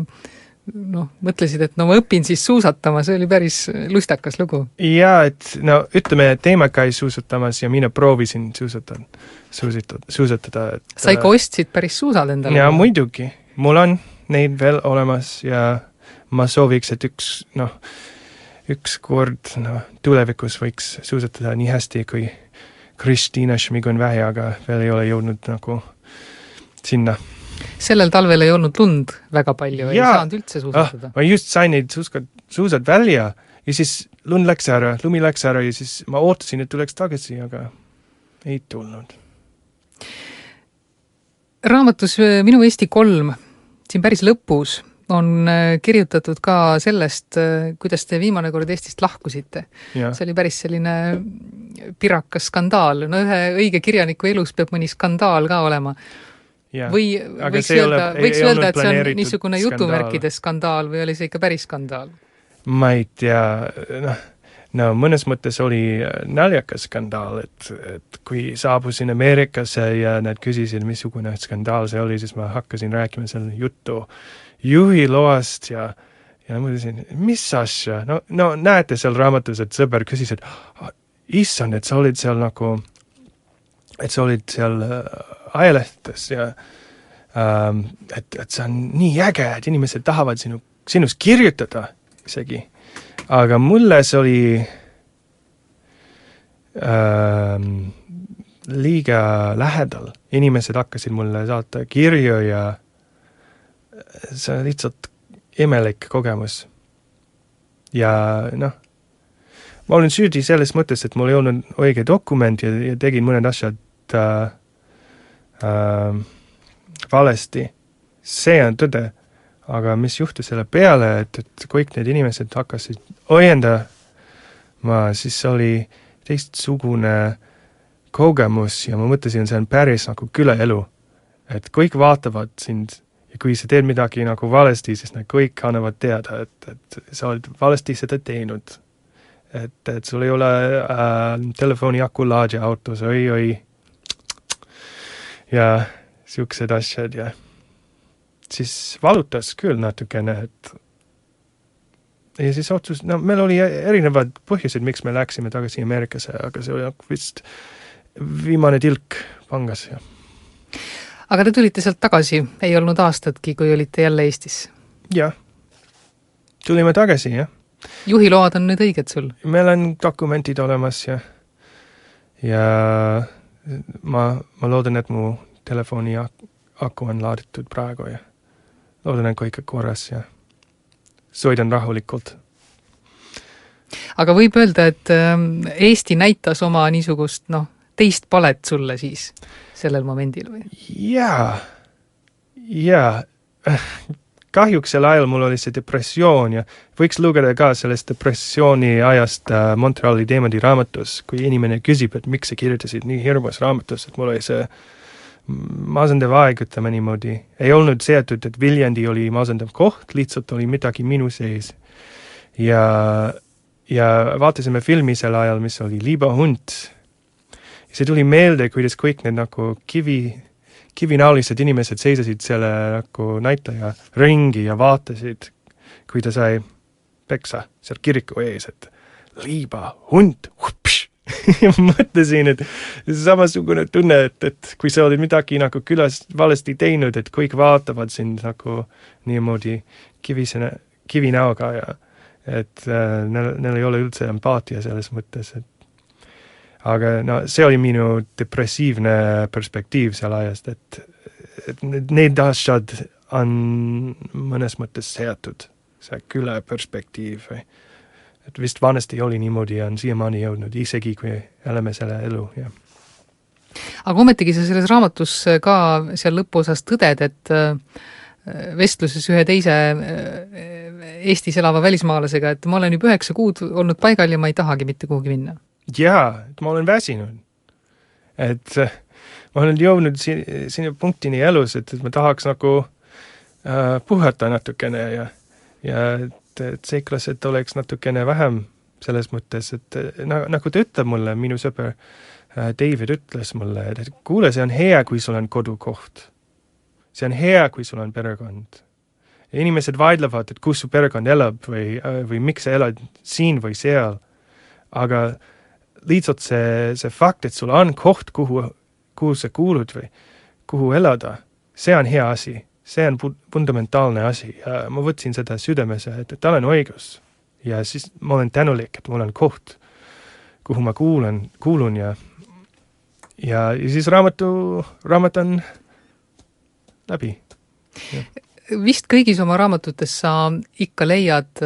mõtlesid, et ma õpin siis suusatama, see oli päris lustakas lugu. Ja, et ütleme, et teema käis suusatamas ja mina proovisin suusatada. Sa ikka ostsid päris suusad endale? Ja muidugi. Mul on neid veel olemas ja ma sooviks, et üks kord tulevikus võiks suusatada nii hästi kui Kristiina Šmigun-Vähi, aga veel ei ole jõudnud sinna. Sellel talvel ei olnud lund väga palju, ei saanud üldse suusatada. Ma just sain neid suusad välja ja siis lumi läks ära ja siis ma ootasin, et tuleks tagasi, aga ei tulnud. Raamatus Minu Eesti 3, siin päris lõpus, on kirjutatud ka sellest, kuidas te viimane kord Eestist lahkusite. See oli päris selline pirakas skandaal. Ühe õige kirjaniku elus peab mõni skandaal ka olema. Või võiks öelda, et see on niisugune jutumärkide skandaal või oli see ikka päris skandaal? Ma ei tea, mõnes mõttes oli naljakas skandaal, et kui saabusin Ameerikasse ja nad küsisid, missugune skandaal see oli, siis ma hakkasin rääkima selle juttu juhiloast ja mõtlesin, mis asja? Näete seal raamatus, et sõber küsis, et issand, et sa olid seal ajalehtes ja et see on nii äge, et inimesed tahavad sinust kirjutada isegi. Aga mulle see oli liiga lähedal. Inimesed hakkasid mulle saata kirju ja see on lihtsalt imelik kogemus. Ja ma olin süüdi selles mõttes, et mul ei olnud õige dokument ja tegin mõned asjad valesti. See on tõde, aga mis juhtus selle peale, et kõik need inimesed hakkasid õiendama, siis oli teistsugune kogemus ja ma mõtlesin, see on päris nagu külaelu, et kõik vaatavad sind ja kui sa teed midagi nagu valesti, siis nad kõik annavad teada, et sa oled valesti seda teinud. Et sul ei ole telefoni akulaadja autos, oi. Ja siuksed asjad ja siis valutas küll natukene, ja siis otsus, meil oli erinevad põhjused, miks me läksime tagasi Ameerikasse, aga see oli vist viimane tilk pangas. Ja. Aga te tulite sealt tagasi, ei olnud aastatki, kui olite jälle Eestis? Jah, tulime tagasi, jah. Juhiload on nüüd õiged sul? Meil on dokumentid olemas ja ma loodan, et mu telefoni aku on laaditud praegu ja loodan, et kõik korras ja sõidan rahulikult. Aga võib öelda, et Eesti näitas oma niisugust, teist palet sulle siis sellel momendil või? Jaa. Kahjuks sel ajal mul oli see depressioon ja võiks lugeda ka sellest depressiooni ajast Montreali Teemadi raamatus, kui inimene küsib, et miks sa kirjutasid nii hirmus raamatus, et mul oli see masendav aeg, ütleme niimoodi. Ei olnud seatud, et Viljandi oli masendav koht, lihtsalt oli midagi minu sees. Ja ja vaatasime filmi sel ajal, mis oli Liibahunt. See tuli meelde, kuidas kõik need nagu kivinaulised inimesed seisasid selle nagu näitleja ringi ja vaatasid, kui ta sai peksa seal kiriku ees, et Liibahunt, ja mõtlesin, et samasugune tunne, et kui sa olid midagi nagu külas valesti teinud, et kõik vaatavad sind nagu niimoodi kivinäoga ja et neil ei ole üldse empaatia selles mõttes, aga no see oli minu depressiivne perspektiiv seal ajast, et need asjad on mõnes mõttes seatud, see küla perspektiiv, et vist vanasti oli niimoodi ja on siiamaani jõudnud, isegi kui elame selle elu, jah. Aga ometigi sa selles raamatus ka seal lõpuosas tõded, et vestluses ühe teise Eestis elava välismaalasega, et ma olen juba 9 kuud olnud paigal ja ma ei tahagi mitte kuhugi minna. Jaa, et ma olen väsinud. Et ma olen jõudnud sinna punktini elus, et ma tahaks nagu puhata natukene ja et seiklased oleks natukene vähem selles mõttes, et nagu ta ütleb mulle, minu sõber David ütles mulle, et kuule, see on hea, kui sul on kodukoht. See on hea, kui sul on perekond. Ja inimesed vaidlevad, et kus su perekond elab või miks sa elad siin või seal. Aga lihtsalt see fakt, et sul on koht, kuhu sa kuulud või kuhu elada, see on hea asi. See on fundamentaalne asi ja ma võtsin seda südamesse, et tal on õigus. Ja siis ma olen tänulik, et mul on koht, kuhu ma kuulun ja siis raamat on läbi. Ja. Vist kõigis oma raamatutes sa ikka leiad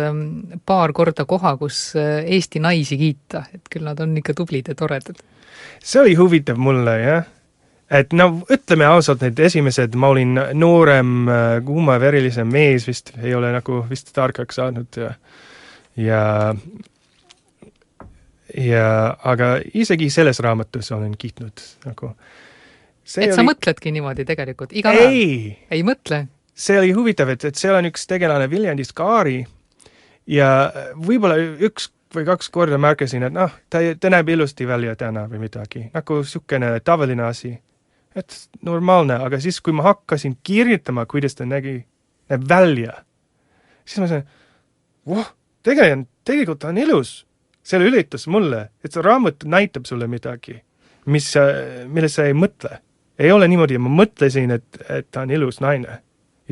paar korda koha, kus Eesti naisi kiita, et küll nad on ikka tublid ja toredad. See oli huvitav mulle, jah. Et no ütleme ausalt, need esimesed, ma olin noorem, kuumaverilisem mees vist, ei ole nagu vist tarkaks saanud aga isegi selles raamatus olen kiitnud nagu. Et sa mõtledki niimoodi tegelikult, iga päev? Ei mõtle? See oli huvitav, et seal on üks tegelane Viljandist Kaari ja võib-olla 1 või 2 korda märkasin, et ta näeb ilusti välja täna või midagi, nagu sükene tavaline asi. Et normaalne, aga siis kui ma hakkasin kirjutama, kuidas ta näeb välja, siis ma sain, tegelikult on ilus. Selle ülitus mulle, et see raamat näitab sulle midagi, millest sa ei mõtle. Ei ole niimoodi, ma mõtlesin, et ta on ilus naine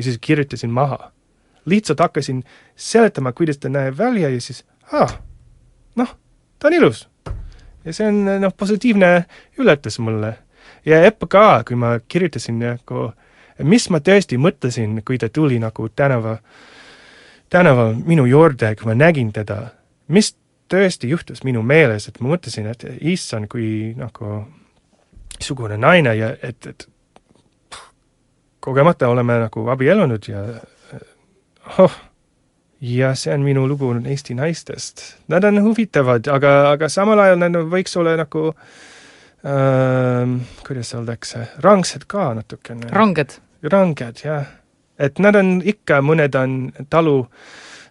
ja siis kirjutasin maha. Lihtsalt hakkasin seletama, kuidas ta näeb välja ja siis, ta on ilus. Ja see on positiivne üllatus mulle. Ja Epp ka, kui ma kirjutasin, mis ma tõesti mõtlesin, kui ta tuli nagu tänaval minu juurde, kui ma nägin teda, mis tõesti juhtus minu meeles, et ma mõtlesin, et issand, kui nagu sugune naine ja et kogemata oleme nagu abielunud ja see on minu lugu Eesti naistest. Nad on huvitavad, aga samal ajal nad võiks olla nagu kuidas öeldakse, rangsed ka natukene. Ranged, jah. Et nad on ikka, mõned on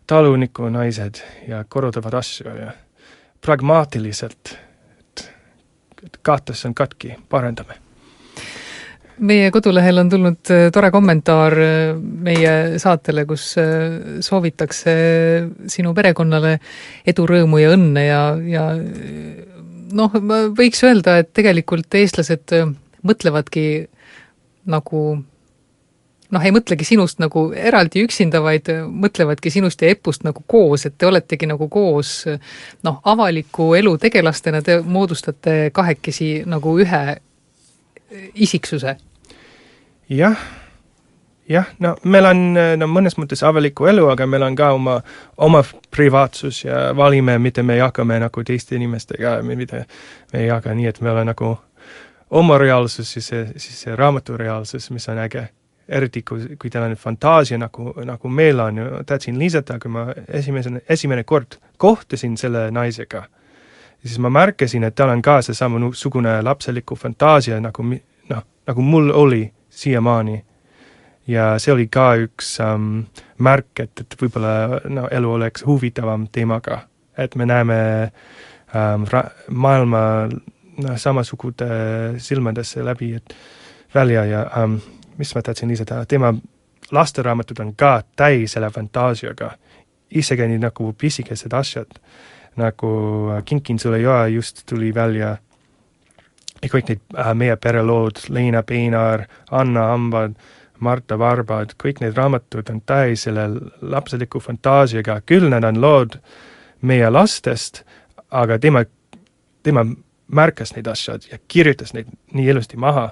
taluniku naised ja korraldavad asju ja pragmaatiliselt, et kaatas on katki, parendame. Meie kodulehel on tulnud tore kommentaar meie saatele, kus soovitakse sinu perekonnale edu, rõõmu ja õnne ja võiks öelda, et tegelikult eestlased mõtlevadki nagu, ei mõtlegi sinust nagu eraldi üksinda, vaid mõtlevadki sinust ja Epust nagu koos, et te oletegi nagu koos avaliku elu tegelastena, te moodustate kahekesi nagu ühe isiksuse. Jah, meil on mõnes mõttes avaliku elu, aga meil on ka oma privaatsus ja valime, mitte me jagame nagu teiste inimestega, mitte me ei jaga nii, et meil on nagu oma reaalsus, siis see raamatu reaalsus, mis on äge. Eriti kui teil on fantaasia, nagu meil on, tahtsin lisata, kui ma esimene kord kohtasin selle naisega, siis ma märkasin, et tal on ka see samasugune lapseliku fantaasia, nagu mul oli siiamaani. Ja see oli ka üks märk, et võib-olla elu oleks huvitavam teemaga. et me näeme maailma samasugude silmadesse läbi välja ja mis ma tahtsin lisada, tema lasteraamatud on ka täis selle fantaasiaga, isegi nagu pisikesed asjad, nagu Kinkin sulle joa just tuli välja ja kõik need meie perelood, Leina Peinar, Anna Hambad, Marta Varbad, kõik need raamatud on täis selle lapseliku fantaasiaga, küll need on lood meie lastest, aga tema märkas neid asjad ja kirjutas neid nii ilusti maha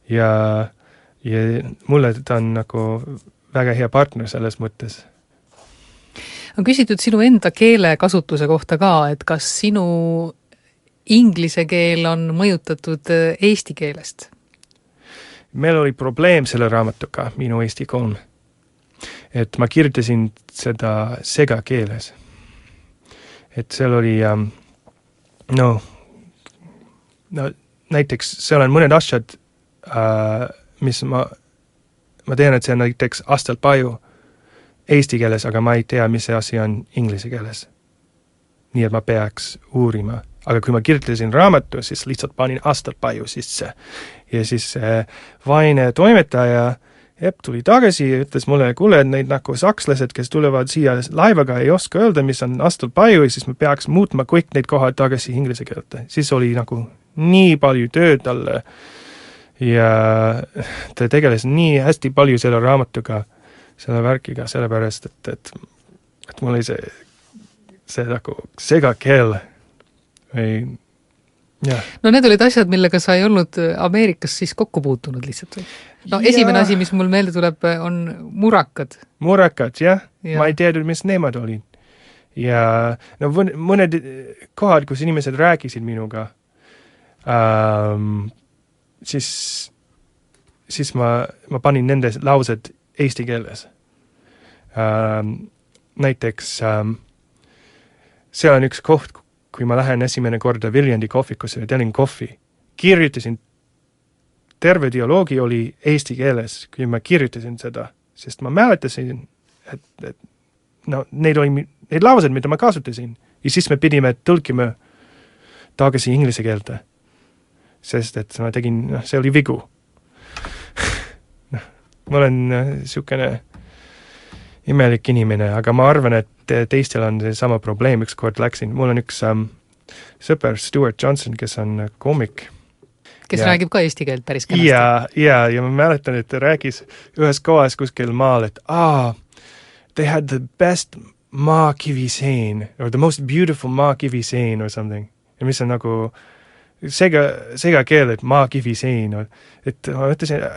ja mulle ta on nagu väga hea partner selles mõttes. On küsitud sinu enda keelekasutuse kohta ka, et kas sinu inglise keel on mõjutatud eesti keelest? Meil oli probleem selle raamatuga, minu eesti kolm. Et ma kirjutasin seda segakeeles. Et seal oli, näiteks seal on mõned asjad, mis ma tean, et see on näiteks astelpaju eesti keeles, aga ma ei tea, mis see asi on inglise keeles. Nii et ma peaks uurima. Aga kui ma kirjutasin raamatu, siis lihtsalt panin astelpaju sisse. Ja siis vaine toimetaja Epp tuli tagasi ja ütles mulle, kuule, et neid nagu sakslased, kes tulevad siia laivaga, ei oska öelda, mis on astelpaju, ja siis me peaks muutma kõik neid kohad tagasi inglise keelte. Siis oli nagu nii palju tööd talle ja ta tegeles nii hästi palju selle raamatuga, selle värkiga, sellepärast, et mul oli see nagu segakeel või jah. No need olid asjad, millega sa ei olnud Ameerikas siis kokku puutunud lihtsalt või? No esimene asi, mis mul meelde tuleb, on murakad. Murakad, jah. Ma ei teadnud, mis nemad olid. Ja no mõned kohad, kus inimesed rääkisid minuga, siis ma panin nende laused eesti keeles. Näiteks seal on üks koht, kui ma lähen esimene korda Viljandi kohvikusse ja tellin kohvi, kirjutasin terve dialoogi oli eesti keeles, kui ma kirjutasin seda, sest ma mäletasin, et need laused, mida ma kasutasin, ja siis me pidime tõlkima tagasi inglise keelde, sest et ma tegin, see oli vigu. Ma olen sükene imelik inimene, aga ma arvan, et teistel on see sama probleem, ükskord läksin. Mul on üks sõper Stuart Johnson, kes on koomik, kes räägib ka eesti keelt päris kenasti. Ja ma mäletan, et ta rääkis ühes kohas kuskil maal, et they had the best maakivisein, or the most beautiful maakivisein or something. Ja mis on nagu sega keel, et maakivisein. Et ma mõtlesin,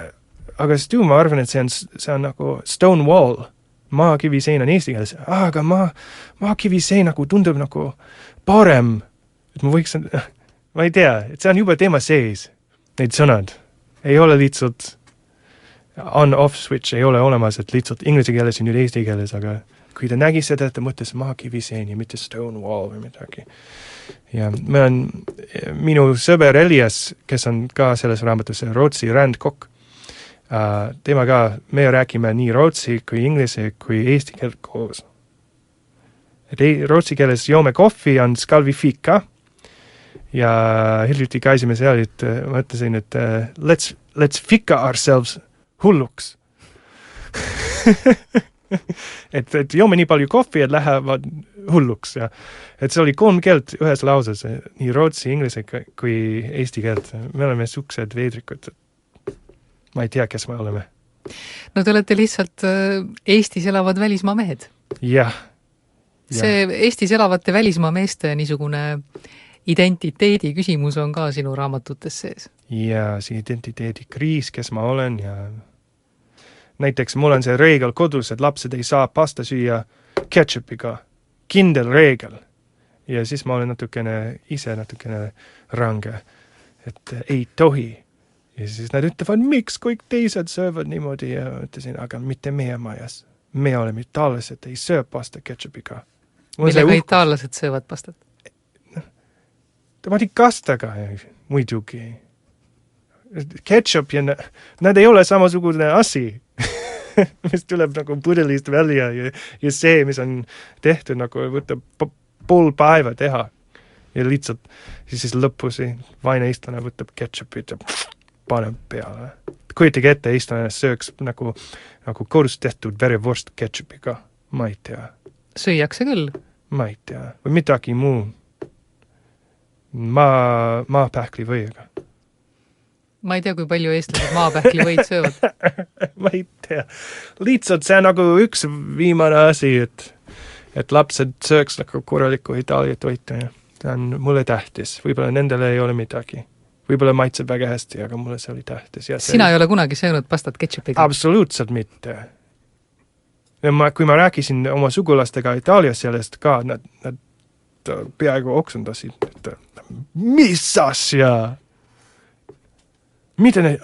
aga Stu, ma arvan, et see on nagu stone wall. Maakivisein on eesti keeles. Aga maakivisein nagu tundub nagu parem. Et ma võiks, ma ei tea, et see on juba teema sees. Need sõnad ei ole lihtsalt on-off switch, ei ole olemas, et lihtsalt inglise keeles ja nüüd eesti keeles, aga kui ta nägi seda, et ta mõtles maakivisein ja mitte stone wall või midagi. Ja minu sõber Elias, kes on ka selles raamatus Rootsi rändkokk, tema ka, me räägime nii rootsi kui inglise kui eesti keelt koos. Rootsi keeles joome kohvi on skalvifika, ja hiljuti käisime seal, et ma ütlesin, et let's fika ourselves hulluks. et joome nii palju kohvi, et lähevad hulluks. Ja. Et see oli 3 keelt ühes lauses, nii rootsi, inglise kui eesti keelt. Me oleme suksed veedrikud. Ma ei tea, kes me oleme. No te olete lihtsalt Eestis elavad välismaa mehed. Jah. See Eestis elavate välismaa meeste niisugune identiteedi küsimus on ka sinu raamatutes sees. Ja see identiteedi kriis, kes ma olen ja näiteks mul on see reegel kodus, et lapsed ei saa pasta süüa ketchupiga. Kindel reegel. Ja siis ma olen ise natukene range, et ei tohi. Ja siis nad ütlevad, miks kõik teised söövad niimoodi ja ütlesin, aga mitte meie majas. Me oleme itaallased, ei söö pasta ketchupiga. Millega itaallased söövad pastat? Ma olin kastaga, muidugi. Ketchup ja nad ei ole samasugune asi, mis tuleb nagu pudelist välja ja see, mis on tehtud nagu võtta pool päeva teha. Ja lihtsalt siis lõpus vaine eestlane võtab ketšupit ja paneb peale. Kujutage ette, eestlane sööks nagu kodus tehtud verevorst ketšupiga. Ma ei tea. Süüakse küll. Ma ei tea. Või midagi muu. Maapähkli võiga. Ma ei tea, kui palju eestlased maapähkli võid söövad. Ma ei tea. Lihtsalt see nagu üks viimane asi, et lapsed sööks nagu korralikku Itaalia toitu ja see on mulle tähtis. Võib-olla nendele ei ole midagi. Võib-olla maitseb väga hästi, aga mulle see oli tähtis. Ja Sina ei ole kunagi söönud pastat ketšupiga? Absoluutselt mitte. Ja kui ma rääkisin oma sugulastega Itaalias sellest ka, nad peaaegu oksendasid, et mis asja? Mida need?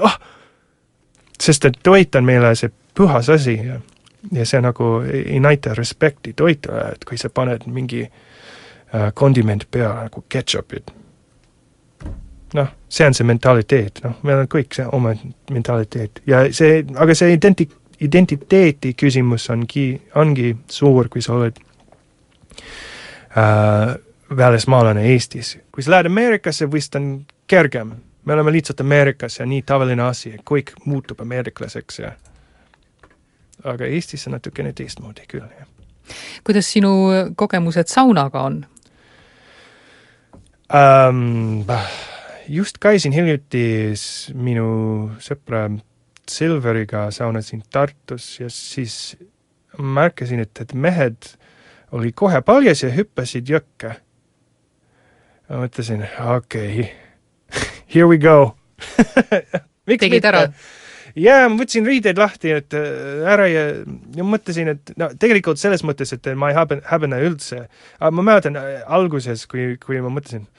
Sest et toit on meile see puhas asi ja see nagu ei näita respekti toitule, et kui sa paned mingi kondiment peale nagu ketšupid. See on see mentaliteet, meil on kõik see oma mentaliteet ja aga see identiteeti küsimus ongi suur, kui sa oled välismaalane Eestis. Kui sa lähed Ameerikasse, vist on kergem. Me oleme lihtsalt Ameerikas ja nii tavaline asi, kõik muutub ameeriklaseks. Aga Eestis on natukene teistmoodi küll. Ja. Kuidas sinu kogemused saunaga on? Just käisin hiljuti minu sõpra Silveriga saunasin Tartus ja siis märkasin, et mehed oli kohe paljas ja hüppasid jõkke. Ma mõtlesin, okei. Here we go. Tegid ära? Ja, ma võtsin riideid lahti, et ära ja mõtlesin, et tegelikult selles mõttes, et ma ei häbene üldse. Aga ma mäletan alguses, kui ma mõtlesin,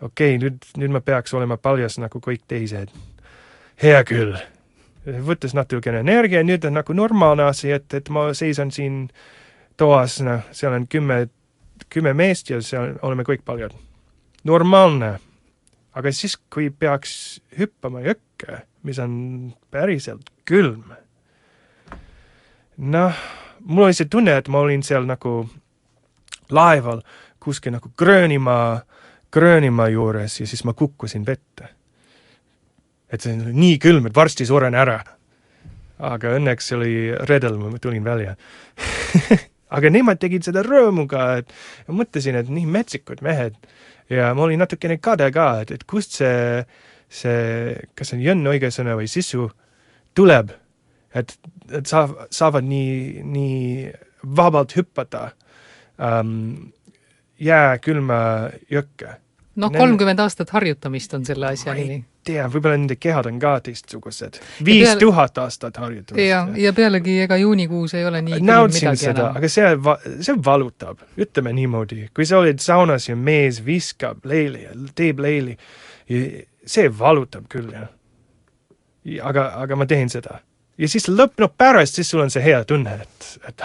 okei, nüüd ma peaks olema paljas nagu kõik teised. Hea küll. Võttes natukene energia, nüüd on nagu normaalne asi, et ma seisan siin toas, seal on 10 meest ja seal oleme kõik paljad. Normaalne. Aga siis, kui peaks hüppama jõkke, mis on päriselt külm. Mul oli see tunne, et ma olin seal nagu laeval kuskil nagu Gröönimaa juures ja siis ma kukkusin vette. Et see on nii külm, et varsti suren ära. Aga õnneks oli redel, ma tulin välja. Aga nemad tegid seda rõõmuga, et mõtlesin, et nii metsikud mehed. Ja ma olin natukene kade ka, et kust see, kas on jõnn õige sõna või sisu tuleb, et saavad nii vabalt hüppata jääkülma jõkke. 30 aastat harjutamist on selle asja nimi. Võib-olla nende kehad on ka teistsugused. 5000 aastat harjutamist. Ja pealegi ega juunikuus ei ole nii Nautsin seda, aga see valutab. Ütleme niimoodi. Kui sa oled saunas ja mees viskab leili ja teeb leili, see valutab küll. Ja. Aga ma teen seda. Ja siis pärast, siis sul on see hea tunne, et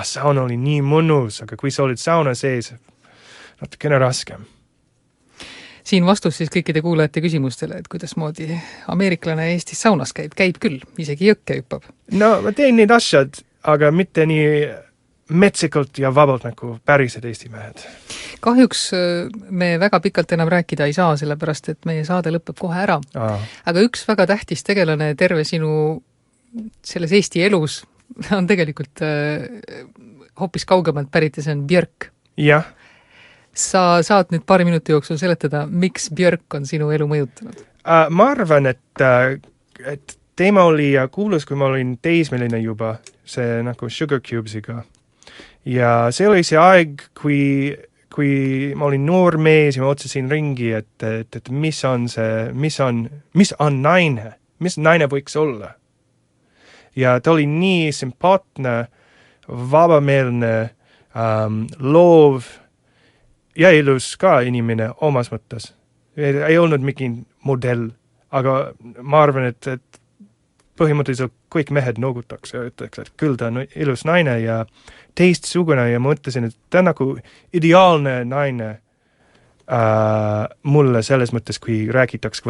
sauna oli nii mõnus, aga kui sa oled sauna sees, natukene raskem. Siin vastus siis kõikide kuulajate küsimustele, et kuidas moodi ameeriklane Eestis saunas käib küll, isegi jõkke hüppab. Ma teen neid asjad, aga mitte nii metsikult ja vabalt nagu pärised Eesti mehed. Kahjuks me väga pikalt enam rääkida ei saa, sellepärast et meie saade lõpeb kohe ära. Aga üks väga tähtis tegelane terve sinu selles Eesti elus on tegelikult hoopis kaugemalt pärit ja see on Björk. Jah. Sa saad nüüd paari minuti jooksul seletada, miks Björk on sinu elu mõjutanud? Ma arvan, et teema oli kuulus, kui ma olin teismeline juba, see nagu Sugar Cubesiga. Ja see oli see aeg, kui ma olin noor mees ja ma otsesin ringi, et mis on naine, mis naine võiks olla. Ja ta oli nii sympaatne, vabameelne, loov, ja ilus ka inimene omas mõttes. Ei olnud mingi modell, aga ma arvan, et põhimõtteliselt kõik mehed noogutaks ja ütleks, et küll ta on ilus naine ja teistsugune ja ma mõtlesin, et ta on nagu ideaalne naine mulle selles mõttes, kui räägitaks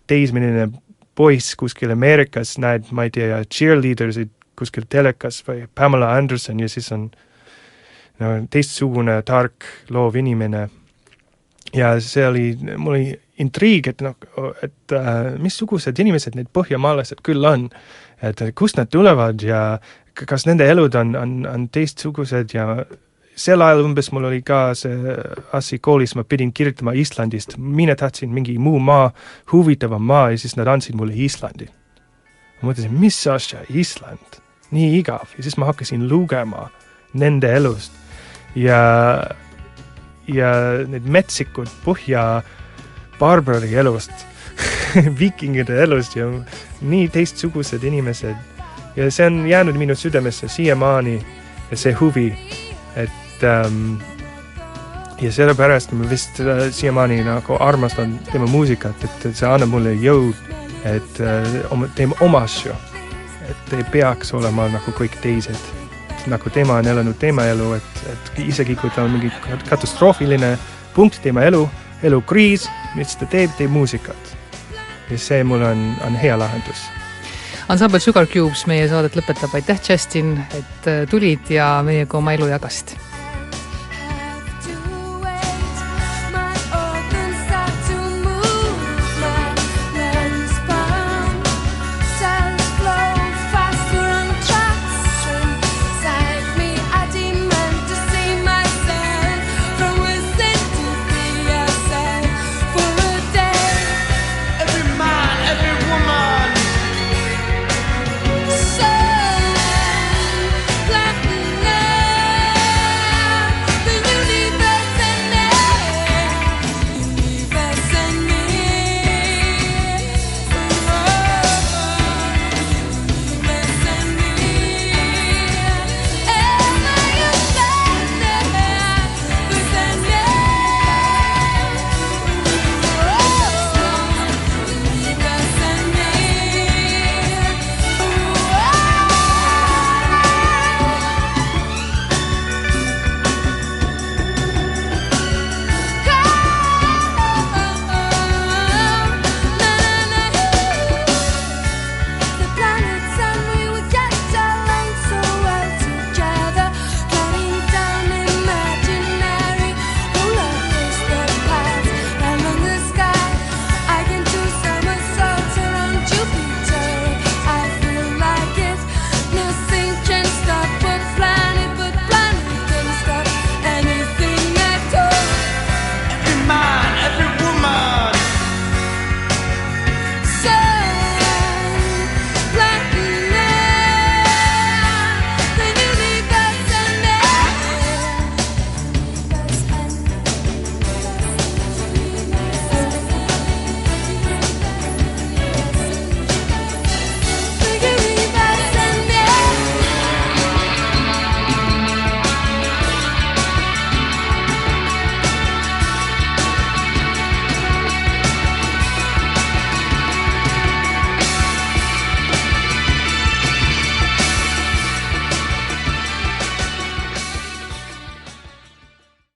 teismeline poiss kuskil Ameerikas, näed, ma ei tea, cheerleadersid kuskil telekas või Pamela Anderson ja siis on no, teistsugune, tark, loov inimene. Ja see oli, mul oli intriig, et missugused inimesed need põhjamaalased küll on, et kust nad tulevad ja kas nende elud on teistsugused ja sel ajal umbes mul oli ka see asi koolis, ma pidin kirjutama Islandist, mina tahtsin mingi muu maa, huvitava maa ja siis nad andsid mulle Islandi. Ma mõtlesin, mis asja, Island, nii igav ja siis ma hakkasin lugema nende elust ja need metsikud põhja barbari elust, vikingide elust ja nii teistsugused inimesed. Ja see on jäänud minu südamesse siiamaani ja see huvi, et ja sellepärast ma vist siiamaani nagu armastan tema muusikat, et see annab mulle jõud, et teeme oma asju, et ei peaks olema nagu kõik teised. Nagu tema on elanud tema elu, et isegi kui ta on mingi katastroofiline punkt tema elukriis, mis ta teeb muusikat. Ja see mul on hea lahendus. Ansambel Sugar Cubes meie saadet lõpetab. Aitäh, Justin, et tulid ja meiega oma elu jagasid.